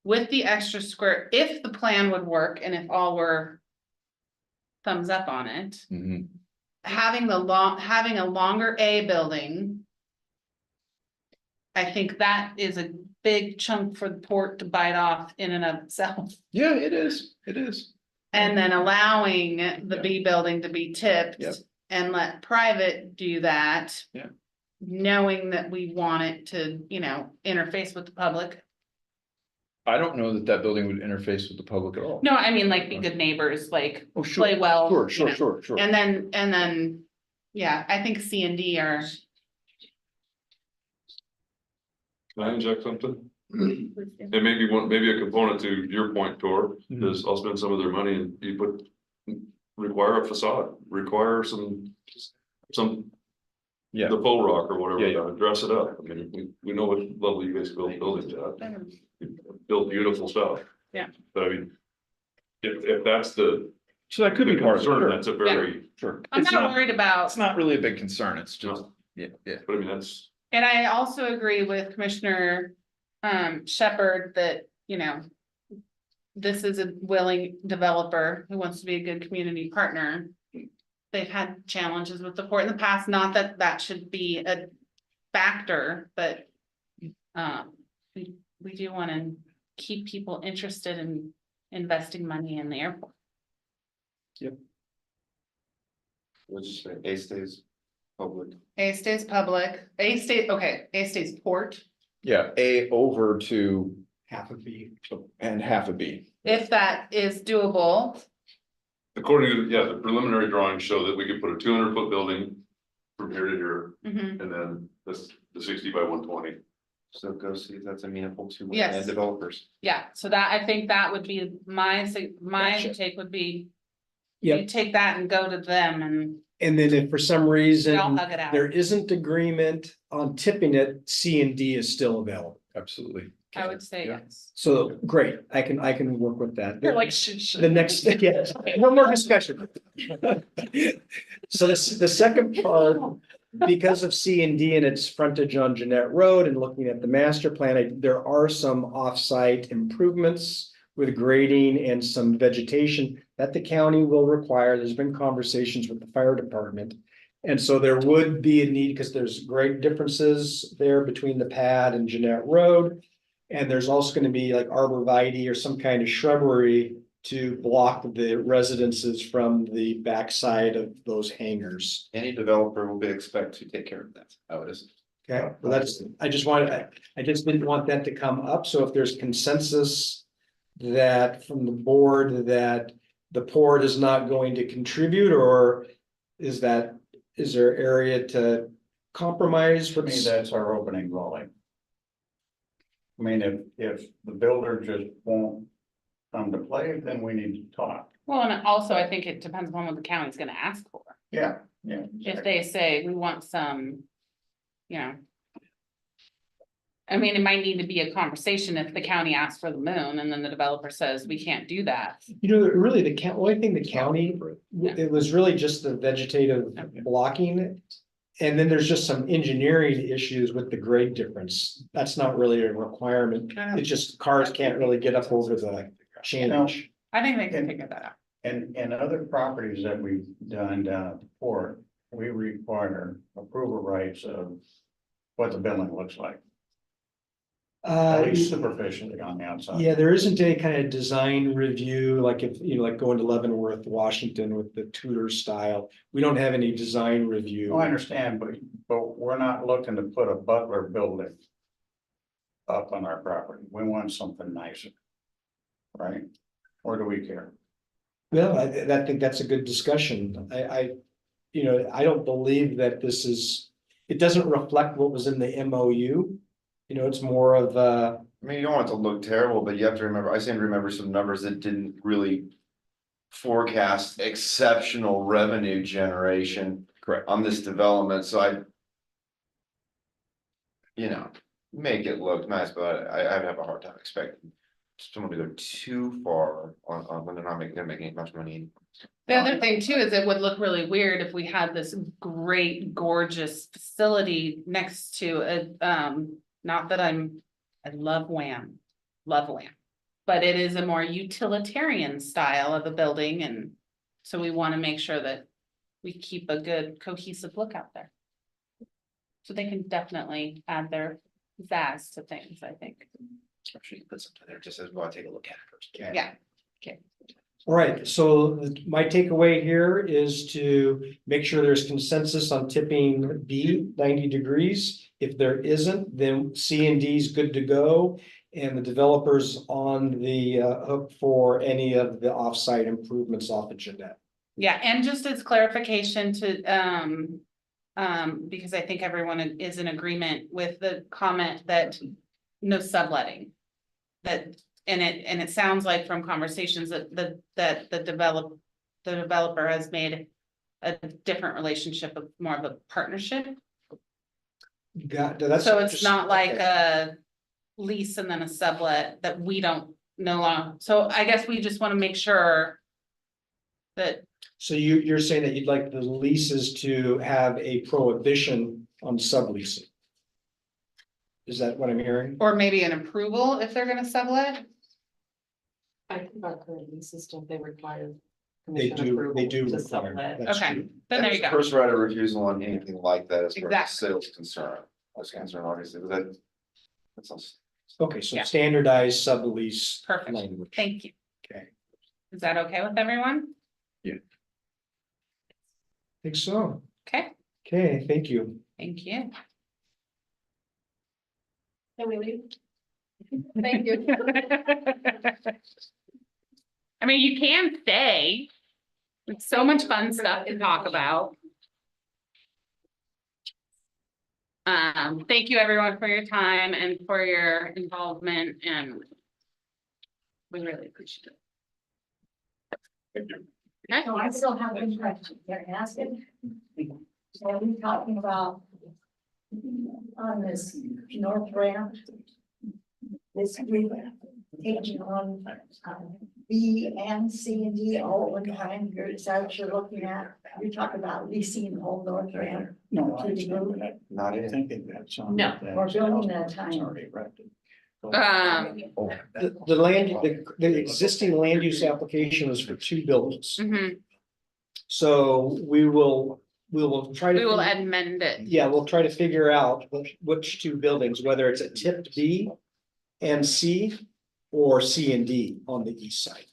With the extra square, if the plan would work and if all were. Thumbs up on it, mhm. having a longer A building. I think that is a big chunk for the port to bite off in and of itself. Yeah, it is. It is. And then allowing the Yeah. B building to be tipped. Yep. And let private do that. Yeah. Knowing that we want it to, interface with the public. I don't know that building would interface with the public at all. No, I mean, like, be good neighbors, like, Oh, sure. play well. Sure. And then, yeah, I think C and D are. Can I inject something? And maybe a component to your point, Tor, is I'll spend some of their money and you require a facade, require some. Yeah. The faux rock or whatever, Yeah. dress it up. I mean, we know what level you guys build buildings at. Build beautiful stuff. Yeah. But I mean, if that's the So that could be part of it. Concern, Sure. that's a very, Sure. I'm It's not worried about. It's not really a big concern. It's just, yeah, yeah. but I mean, that's, And I also agree with Commissioner Shepherd that, you know. This is a willing developer who wants to be a good community partner. They've had challenges with the port in the past, not that that should be a factor, but. We do want to keep people interested in investing money in the airport. We'll just say A stays public. A stays public, A stays port, Yeah, A over to Half of B. and half a B. if that is doable. according to, yeah, the preliminary drawings show that we could put a 200-foot building from here to here, Mhm. and then that's the 60 by 120. So go see if that's amenable to Yes. developers. Yeah, so that, I think that would be my Gotcha. take would be. Yep. You take that and go to them and And then if for some we reason all hug it out. there isn't agreement on tipping it, C and D is still available. Absolutely. I would say Yeah. yes. So great, I can work with that. You're like, shh. The next, yeah, one more discussion. So the second part, because of C and D and its frontage on Jeanette Road and looking at the master plan, there are some off-site improvements with grading and some vegetation that the county will require. There's been conversations with the fire department. And so there would be a need, because there's great differences there between the pad and Jeanette Road. And there's also gonna be like arborvitae or some kind of shrubbery to block the residences from the backside of those hangars. Any developer will be expected to take care of that. Oh, it is. Okay, well, that's, I just didn't want that to come up, so if there's consensus that from the board that the port is not going to contribute, or is there area to compromise? For me, that's our opening volley. I mean, if the builder just won't come to play, then we need to talk. Well, and also I think it depends on what the county's gonna ask for. Yeah, yeah. If they say, we want some, you know. I mean, it might need to be a conversation if the county asks for the moon and then the developer says, we can't do that. You know, really, only thing the county, it was really just the vegetative blocking. And then there's just some engineering issues with the grade difference. That's not really a requirement. It's just cars can't really get up over the change. I think they can figure that out. And other properties that we've done down at the port, we require approval rights of what the building looks like, at least superficially on the outside. Yeah, there isn't any kind of design review, like if, you know, like going to Leavenworth, Washington with the Tudor style. We don't have any design review. I understand, but we're not looking to put a Butler building up on our property. We want something nicer. Right? Or do we care? Well, I think that's a good discussion. You know, I don't believe that it doesn't reflect what was in the MOU. You know, it's more of I mean, you don't want it to look terrible, but you have to remember, I seem to remember some numbers that didn't really forecast exceptional revenue generation. Correct. On this development, so you know, make it look nice, but I have a hard time expecting someone to go too far on when they're not making much money. The other thing too is it would look really weird if we had this great gorgeous facility next to a, not that I love Wham. But it is a more utilitarian style of a building, and so we want to make sure that we keep a good cohesive look out there. So they can definitely add their zazz to things, I think. I'm sure you put something there, just as well, take a look at it first. Yeah, okay. All right, so my takeaway here is to make sure there's consensus on tipping B 90 degrees. If there isn't, then C and D is good to go. And the developers on the hook for any of the offsite improvements off of Jeanette. Yeah, and just as clarification to, because I think everyone is in agreement with the comment that no subletting. That, and it sounds like from conversations that the developer has made a different relationship of more of a partnership. So it's not like a lease and then a sublet that we don't know. So I guess we just want to make sure that, So you're saying that you'd like the leases to have a prohibition on subleasing? Is that what I'm hearing? or maybe an approval if they're gonna sublet? I think our current leases, don't they require? They do, they do. To require- sublet. that's Okay, true. then there you go. First right of refusal on anything like that as far as Exactly. sales concerned, was concerned, obviously, but that sounds. Okay, so Yeah. standardized sublease. Perfect. Language. Thank you. Okay, Is that okay with everyone? I think so. Okay, Okay, thank you. thank you. Can we leave? Thank you. I mean, you can stay. It's so much fun stuff to talk about. Thank you everyone for your time and for your involvement, and we really appreciate it. Okay. So I still have one question, they're asking. So are we talking about on this north ramp? This we taking on B and C and D all at one time, is that what you're looking at? You're talking about leasing the whole north ramp? No, To the group? Not I in. think they've got some. No, we're building at a time. It's already erected. The land, the existing land use application was for 2 buildings. Mhm. So we will try to. We will amend it. Yeah, we'll try to figure out which 2 buildings, whether it's a tipped B and C or C and D on the east side.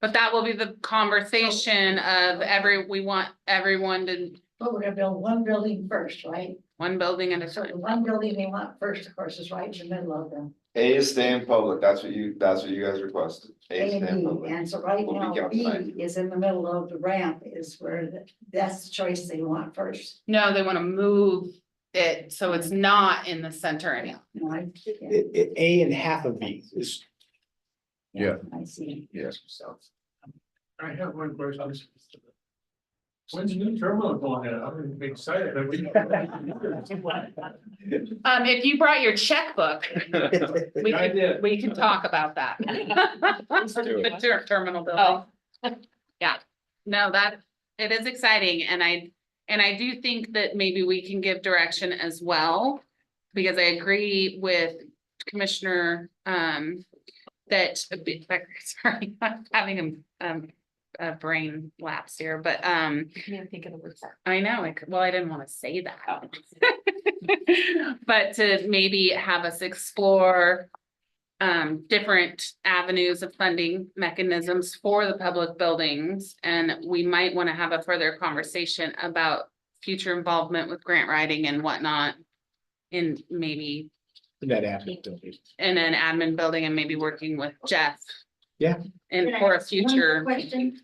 But that will be the conversation of we want everyone to, But we're gonna build one building first, right? one building at a So the time. one building they want first, of course, is right in the middle of them. A is staying public, that's what you guys requested. A is A staying and B, public. and so right Will be now, B outside. is in the middle of the ramp is where that's the choice they want first. No, they want to move it, so it's not in the center anymore. No, I, A and half of B is, Yeah. I see. Yes. So. I have one question. When's the new terminal going in? I'm excited. If you brought your checkbook, I did. we can talk about that. The terminal building. Yeah, no, it is exciting, and I do think that maybe we can give direction as well. Because I agree with Commissioner, that, sorry, I'm having a brain lapse here, but, can't think of the word. I know, well, I didn't want to say that. But to maybe have us explore different avenues of funding mechanisms for the public buildings. And we might want to have a further conversation about future involvement with grant writing and whatnot. In maybe that admin building. in an admin building, and maybe working with Jeff. Yeah. And Can I for a ask one more future question?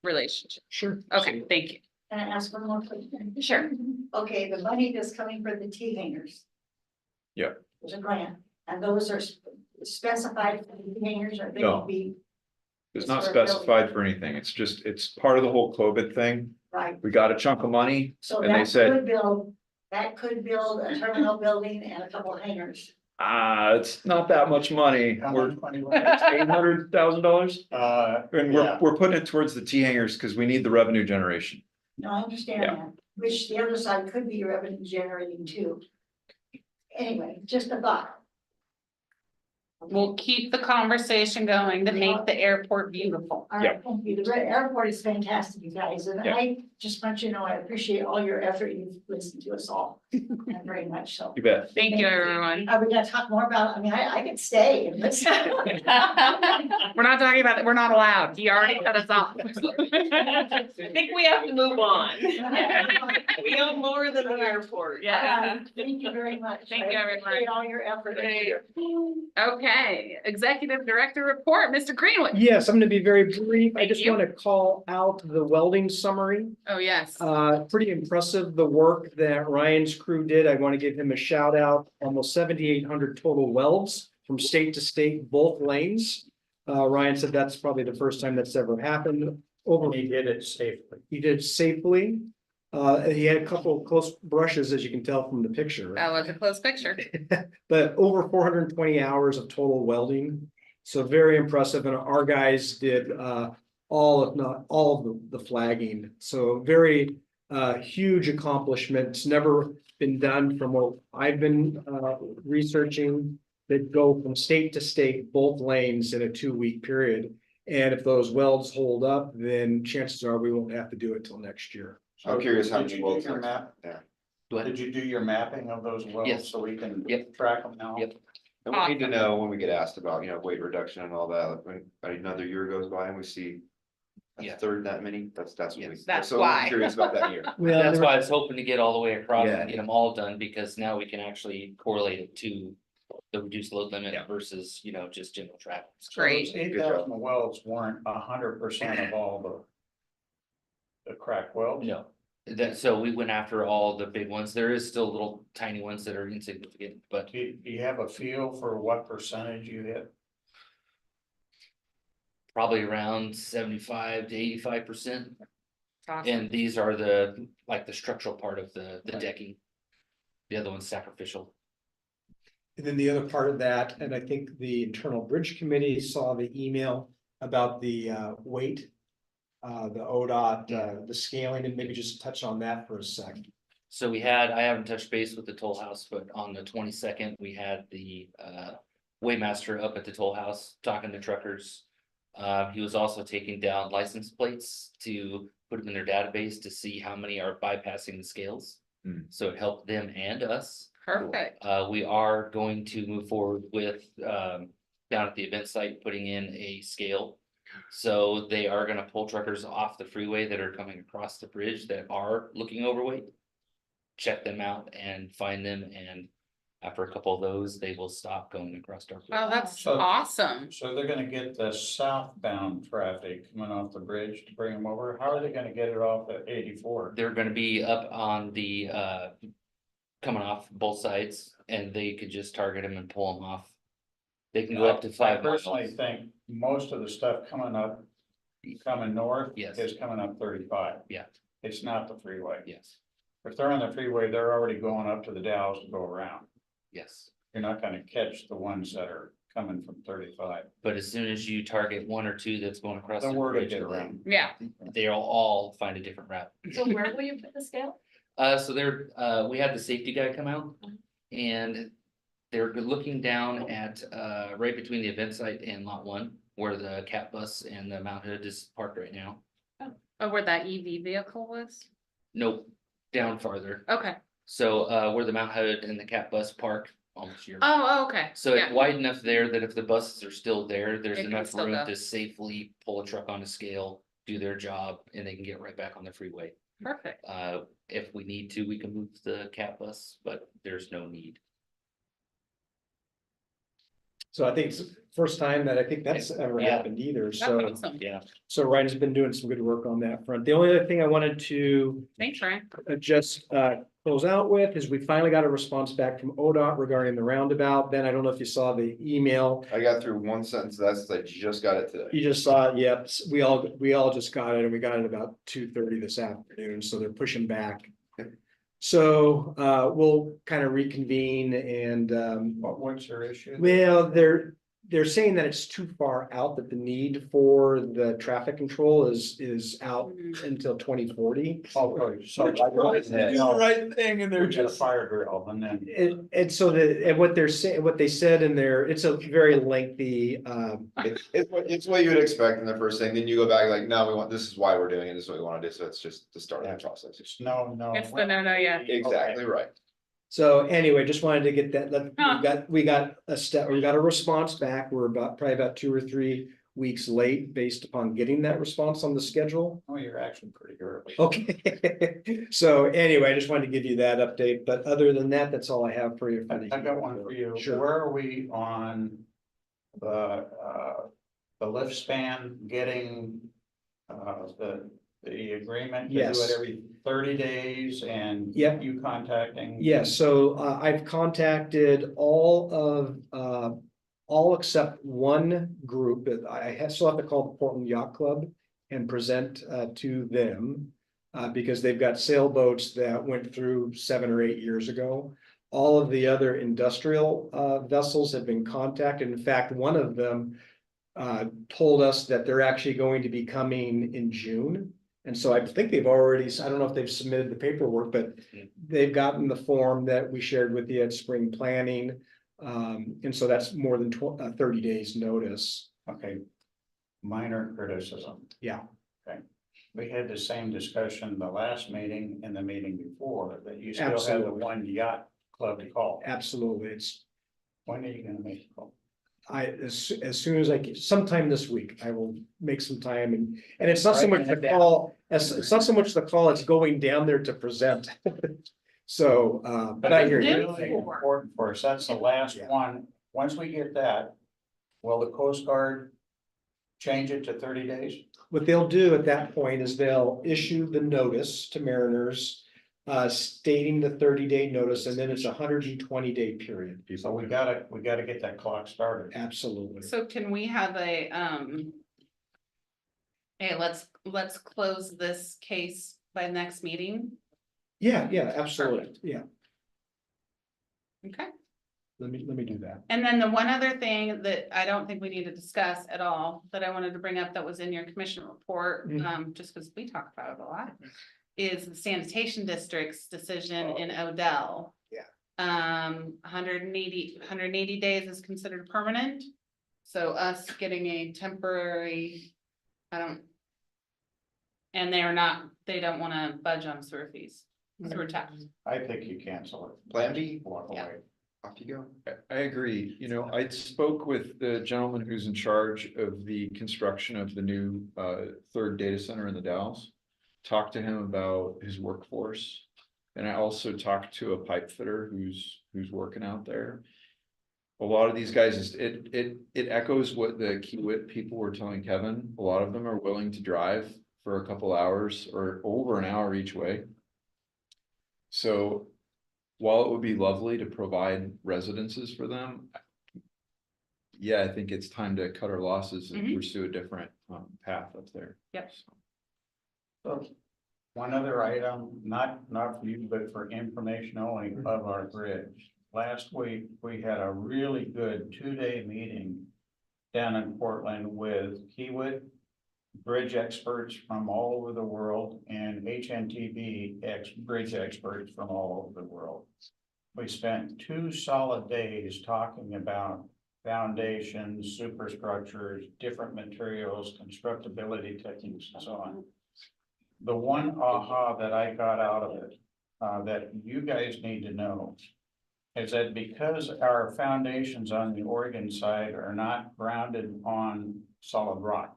relationship. Sure. Okay, thank you. Can I ask one more question? Sure. Okay, the money that's coming for the T hangers. Yeah. There's a grant, and those are specified for the T hangers, or they No. will be, It's not For a building. specified for anything. It's part of the whole COVID thing. right? We got a chunk of money So and they that said, could build a terminal building and a couple of hangars. it's not that much money. How We're much money was $800,000. And yeah. we're putting it towards the T hangers because we need the revenue generation. No, I understand Yeah. that, which the other side could be revenue generating too. Anyway, just a thought. We'll keep the conversation going to make the airport beautiful. All right, thank you. The airport is fantastic, you guys, and Yeah. I just want you to know, I appreciate all your effort. You've listened to us all very much, so. You bet. Thank you, everyone. Are we gonna talk more about, I mean, I could stay and listen. We're not talking about that. We're not allowed. He already cut us off. I think we have to move on. We own more than the airport. Yeah. Thank you very much. Thank you, I everyone. appreciate all your effort. Okay, Executive Director Report, Mr. Greenwood. Yes, I'm gonna be very brief. I Thank just you. want to call out the welding summary. Oh, yes. Pretty impressive, the work that Ryan's crew did. I want to give him a shout out. Almost 7,800 total welds from state to state, both lanes. Ryan said that's probably the first time that's ever happened. He did it safely. He did safely. He had a couple of close brushes, as you can tell from the picture. That was a close picture. But over 420 hours of total welding. So very impressive. And our guys did all, if not all of the flagging. So very huge accomplishment. It's never been done from what I've been researching, that go from state to state, both lanes in a 2-week period. And if those welds hold up, then chances are we won't have to do it till next year. I'm curious how Did many you do wells. your map? Yeah. Did you do your mapping of those wells Yes. so we can Yep. track them now? Yep. And we need to know when we get asked about, you know, weight reduction and all that, when another year goes by and we see. A Yeah. third that many, that's what we. Yes, that's so why. I'm curious about that year. Well, That's there- why I was hoping to get all the way across Yeah. and get them all done, because now we can actually correlate it to the reduced load limit Yeah. versus, just general traffic. Great. 8,000 wells weren't 100% of all the cracked wells? No, so we went after all the big ones. There is still little tiny ones that are insignificant, but Do you have a feel for what percentage you hit? probably around 75 to 85%. Awesome. And these are the structural part of the decking. The other one's sacrificial. And then the other part of that, and I think the internal bridge committee saw the email about the weight. The ODOT, the scaling, and maybe just touch on that for a second. So I haven't touched base with the toll house, but on the 22nd, we had the Waymaster up at the toll house talking to truckers. He was also taking down license plates to put them in their database to see how many are bypassing the scales. So it helped them and us. Perfect. We are going to move forward with down at the event site, putting in a scale. So they are gonna pull truckers off the freeway that are coming across the bridge that are looking overweight. Check them out and find them, and after a couple of those, they will stop going across our. Wow, that's So- awesome. So they're gonna get the southbound traffic coming off the bridge to bring them over. How are they gonna get it off at 84? They're gonna be up on the coming off both sides, and they could just target them and pull them off. They can go up to I 5 personally miles. think most of the stuff coming north. Yes. Is coming up 35. Yeah. It's not the freeway. Yes, If they're on the freeway, they're already going up to the Dalles to go around. yes. You're not gonna catch the ones that are coming from 35. But as soon as you target one or two that's going across The the word will bridge, get around. Yeah. they'll all find a different route. So where will you put the scale? So we had the safety guy come out, and they're looking down at, right between the event site and lot 1, where the cat bus and the Mount Hood is parked right now. Oh, where that EV vehicle was? Nope, down farther. Okay. So, where the Mount Hood and the cat bus park almost here. Okay. So Yeah. it's wide enough there that if the buses are still there, there's It can enough still room go. to safely pull a truck on a scale, do their job, and they can get right back on the freeway. Perfect. If we need to, we can move the cat bus, but there's no need. So I think it's the first time that I think that's ever Yeah. happened either, That's so. awesome. Yeah. So Ryan's been doing some good work on that front. The only other thing I wanted to Thanks, Ryan. just close out with is we finally got a response back from ODOT regarding the roundabout. Ben, I don't know if you saw the email. I got through one sentence, that's, I just got it today. You just saw it, yep. We all just got it, and we got it about 2:30 this afternoon, so they're pushing back. So we'll kind of reconvene and What's your issue? well, they're saying that it's too far out, that the need for the traffic control is out until 2040. Oh, so. the right thing, and They're just a fire drill and then. And so what they're saying, what they said in there, it's a very lengthy, It's what you would expect in the first thing, then you go back like, no, this is why we're doing it, this is what we wanna do, so it's just the start of the process. No. It's the no, yeah. Exactly right. so anyway, just wanted to get that, we got a response back, we're probably about 2 or 3 weeks late based upon getting that response on the schedule. Oh, you're actually pretty early. Okay, so anyway, I just wanted to give you that update, but other than that, that's all I have for you. I got one for you. Sure. Where are we on the lift span getting the agreement to do Yes. it every 30 days and Yep. you contacting? Yes, so I've contacted all except one group. Still have to call the Portland Yacht Club and present to them. Because they've got sailboats that went through 7 or 8 years ago. All of the other industrial vessels have been contacted. In fact, one of them told us that they're actually going to be coming in June. And so I think they've already, I don't know if they've submitted the paperwork, but they've gotten the form that we shared with you at spring planning. And so that's more than 30 days notice. Okay. Minor criticism. Yeah. Okay. We had the same discussion the last meeting and the meeting before, that you still have the Absolutely. one yacht club to call. Absolutely. It's, When are you gonna make the call? as soon as I can, sometime this week, I will make some time and it's not so much the Writing it down. call, it's not so much the call, it's going down there to present. So, but I hear it's you. really important for us. That's the last Yeah. one. Once we get that, will the Coast Guard change it to 30 days? What they'll do at that point is they'll issue the notice to mariners. Stating the 30-day notice, and then it's a 120-day period. So we gotta get that clock started. Absolutely. So can we have a, hey, let's close this case by next meeting? Yeah, absolutely. Yeah, Okay. let me do that. And then the one other thing that I don't think we need to discuss at all, that I wanted to bring up that was in your commission report, just because we talk about it a lot, is the sanitation district's decision in Odell. Yeah. 180 days is considered permanent. So us getting a temporary, and they don't want to budge on sewer fees, sewer tax. I think you cancel it. Plan B, Walk Yeah. away. off you go. I agree. You know, I spoke with the gentleman who's in charge of the construction of the new third data center in the Dalles. Talked to him about his workforce. And I also talked to a pipe fitter who's working out there. A lot of these guys, it echoes what the Kiewit people were telling Kevin. A lot of them are willing to drive for a couple hours or over an hour each way. So while it would be lovely to provide residences for them, yeah, I think it's time to cut our losses and pursue a different path up there. Yep. So, one other item, not for you, but for information only of our bridge. Last week, we had a really good 2-day meeting down in Portland with Kiewit, bridge experts from all over the world, and HNTB bridge experts from all over the world. We spent 2 solid days talking about foundations, superstructures, different materials, constructability techniques, and so on. The one aha that I got out of it, that you guys need to know, is that because our foundations on the Oregon side are not grounded on solid rock,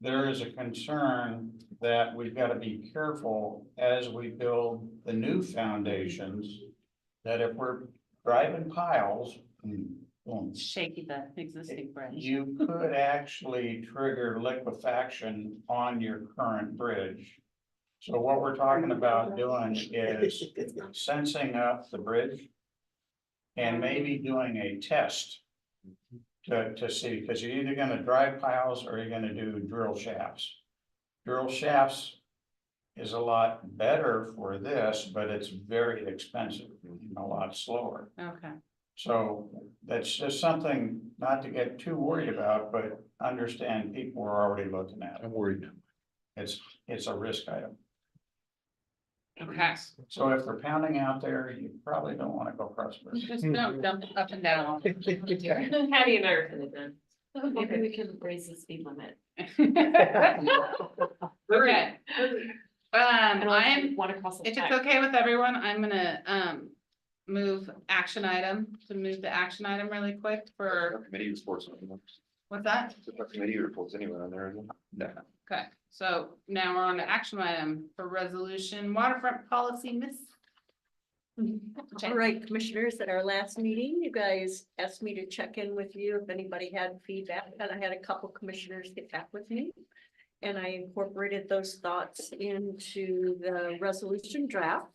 there is a concern that we've got to be careful as we build the new foundations, that if we're driving piles, Shaky the existing bridge. you could actually trigger liquefaction on your current bridge. So what we're talking about doing is sensing up the bridge and maybe doing a test to see, because you're either gonna drive piles or you're gonna do drill shafts. Drill shafts is a lot better for this, but it's very expensive and a lot slower. Okay. So that's just something not to get too worried about, but understand people are already looking at it. I'm worried now. It's a risk item. Okay. So if they're pounding out there, you probably don't want to go cross. Just don't dump it up and down. Patty and I are gonna do. Maybe we can raise the speed limit. Okay. I'm, Want to cross. if it's okay with everyone, I'm gonna, move the action item really quick for, Committee reports. what's that? Committee reports anywhere on there, isn't it? No. Okay, so now we're on to action item for resolution waterfront policy miss. All right, commissioners, at our last meeting, you guys asked me to check in with you if anybody had feedback, and I had a couple commissioners get back with me. And I incorporated those thoughts into the resolution draft.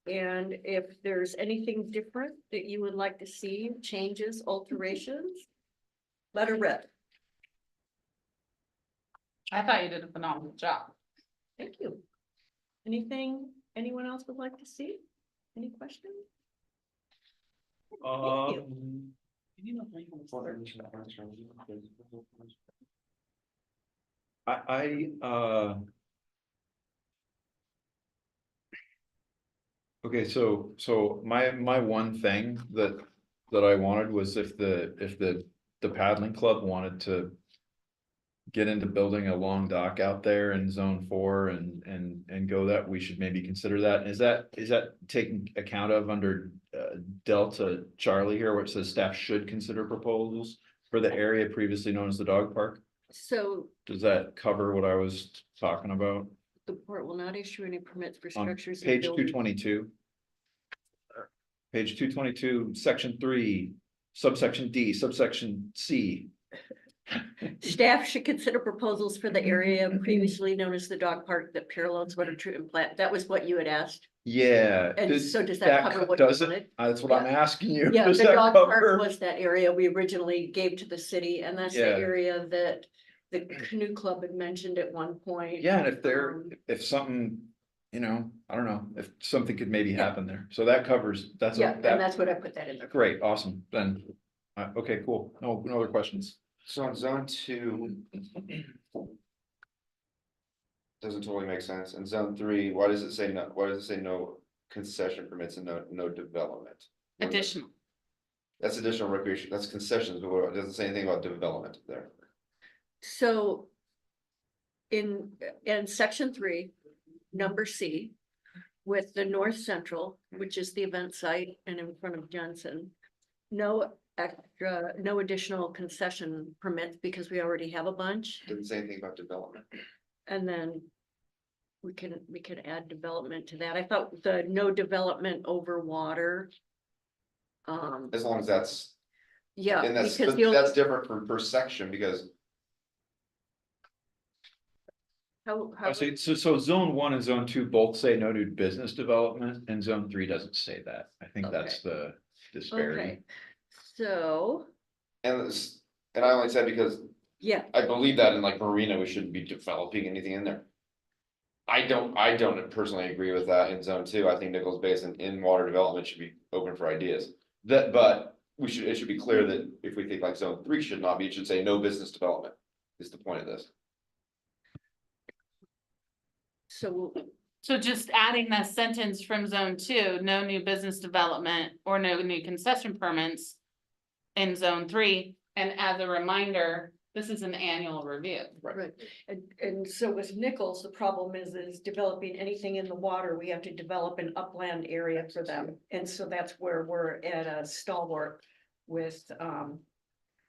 And if there's anything different that you would like to see, changes, alterations, let her rip. I thought you did a phenomenal job. Thank you. Anything anyone else would like to see? Any questions? Okay, so my one thing that I wanted was if the paddling club wanted to get into building a long dock out there in zone 4 and go that, we should maybe consider that. Is that taken account of under Delta Charlie here, where it says staff should consider proposals for the area previously known as the dog park? So Does that cover what I was talking about? the port will not issue any permits for On structures. and page buildings. 222. Page 222, section 3, subsection D, subsection C. Staff should consider proposals for the area previously known as the dog park that parallels water treatment plant. That was what you had asked. Yeah. And so does that cover what you does it? wanted? That's what I'm asking you. Yeah, Does the that dog park cover? was that area we originally gave to the city, and that's the Yeah. area that the canoe club had mentioned at one point. Yeah, and Um, if something, I don't know, if something could maybe happen there. So that covers, that's. Yeah, and that's what I put that in there. Great, awesome. Then, okay, cool. No other questions. So on zone 2. Doesn't totally make sense. In zone 3, why does it say no concession permits and no development? Additional. That's additional recreation, that's concessions, but it doesn't say anything about development there. So in section 3, number C, with the North Central, which is the event site and in front of Johnson, no additional concession permits because we already have a bunch. Doesn't say anything about development. And then we can add development to that. I thought the no development over water. As long as that's, Yeah, and that's, because that's different per section, because how, So zone 1 and zone 2 both say no new business development, and zone 3 doesn't say that. I think that's the disparity. okay, so, and I only said because yeah, I believe that in like Marina, we shouldn't be developing anything in there. I don't personally agree with that in zone 2. I think Nichols Basin in water development should be open for ideas. But it should be clear that if we think like zone 3 should not be, it should say no business development is the point of this. so So just adding that sentence from zone 2, no new business development or no new concession permits in zone 3. And as a reminder, this is an annual review. right, and so with Nichols, the problem is developing anything in the water, we have to develop an upland area for them. And so that's where we're at a stalwart with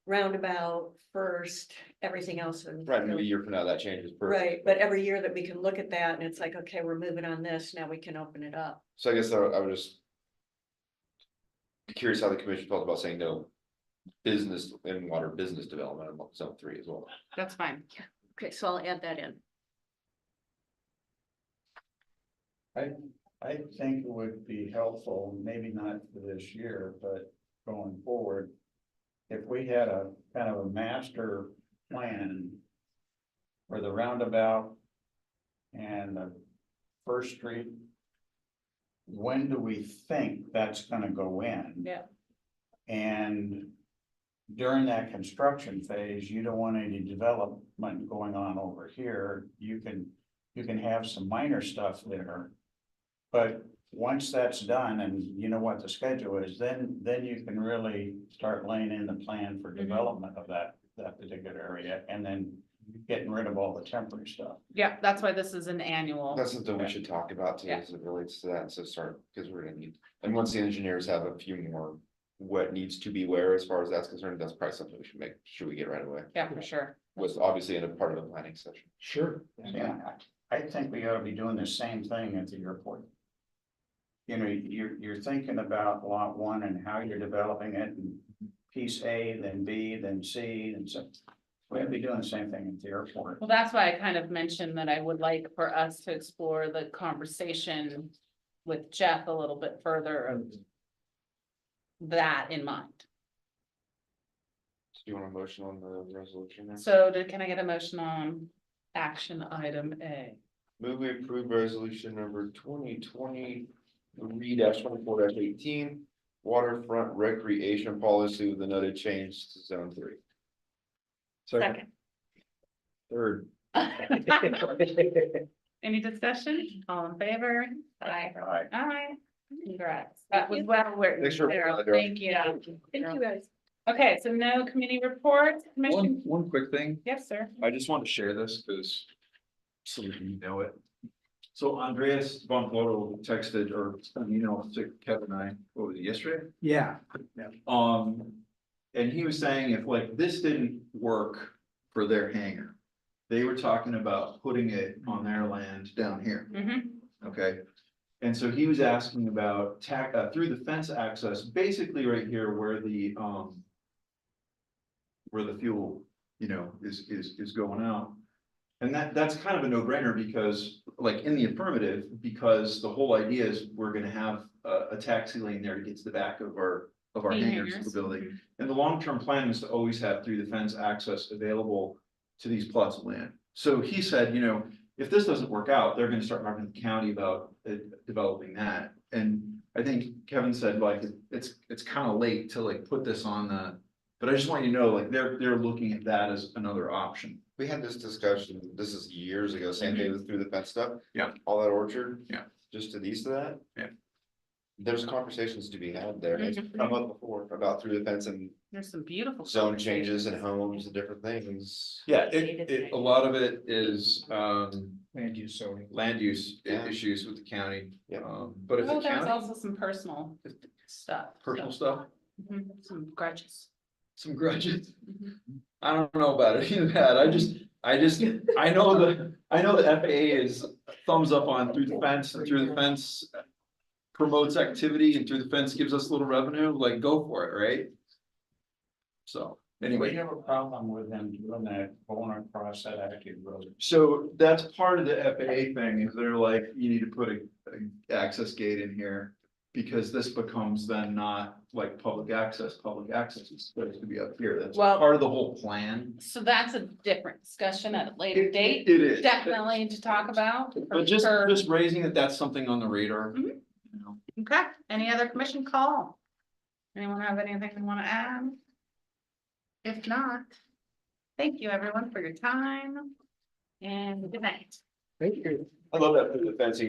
roundabout first, everything else. And Right, maybe a year from now that changes. right, but every year that we can look at that and it's like, okay, we're moving on this, now we can open it up. So I guess I would just be curious how the commission felt about saying no business in water business development in zone 3 as well. That's fine. Okay, so I'll add that in. I think it would be helpful, maybe not for this year, but going forward. If we had a kind of a master plan for the roundabout and the First Street. When do we think that's gonna go in? Yeah. And during that construction phase, you don't want any development going on over here. You can have some minor stuff there. But once that's done and you know what the schedule is, then you can really start laying in the plan for development of that particular area and then getting rid of all the temporary stuff. Yeah, that's why this is an annual. That's something we should talk about too, as it relates to that, and so start, because we're gonna need, and once the engineers have a few more. What needs to be where as far as that's concerned, that's probably something we should make sure we get right away. Yeah, for sure. Was obviously in a part of the planning session. Sure. Yeah, I think we ought to be doing the same thing at the airport. You know, you're thinking about lot 1 and how you're developing it and piece A, then B, then C, and so. We ought to be doing the same thing at the airport. Well, that's why I kind of mentioned that I would like for us to explore the conversation with Jeff a little bit further of that in mind. Do you want a motion on the resolution? there? So can I get a motion on action item A? Move we approve resolution number 2023-24-18. waterfront recreation policy with the noted change to zone 3. Second. Third. Any discussion? All in favor? Aye. Aye. Congrats. That was well written. Thanks for- Sarah. Thank you. Thank you, guys. Okay, so no committee reports, commission. One quick thing. Yes, sir. I just want to share this because so that you know it. So Andreas von Vogel texted or to Kevin and I, what was it, yesterday? Yeah. And he was saying if like this didn't work for their hangar, they were talking about putting it on their land down here, Mhm. okay? And so he was asking about through the fence access, basically right here where the fuel, is going out. And that's kind of a no-brainer because like in the affirmative, because the whole idea is we're gonna have a taxi lane there to get to the back of our hangars of the building. And the long-term plan is to always have through the fence access available to these plots of land. So he said, if this doesn't work out, they're gonna start talking to the county about developing that. And I think Kevin said like, it's kind of late to like put this on but I just want you to know, like, they're looking at that as another option. We had this discussion, this is years ago, same day with through the fence stuff. Yeah. All that orchard. Yeah. Just to the east of that. Yeah. There's conversations to be had there. It's Mhm. come up before about through the fence and There's some beautiful. zone changes and homes and different things. Yeah, a lot of it is, Land use zoning. land use Yeah. issues with the county. Yeah. But if the Oh, there's county, also some personal stuff. personal stuff, Some grudges. some grudges. Mhm. I don't know about it either that. I know the FAA is thumbs up on through the fence and through the fence promotes activity and through the fence gives us a little revenue, like go for it, right? So We anyway, have a problem with them doing that going across that attitude road. so that's part of the FAA thing is they're like, you need to put a access gate in here. Because this becomes then not like public access is supposed to be up here. That's Well- part of the whole plan. So that's a different discussion at a later date. It is. Definitely to talk about. for But just sure. raising it, that's something on the radar. Mhm. Okay, any other commission call? Anyone have anything they want to add? If not, thank you everyone for your time and good night. Thank you. I love that through the fencing.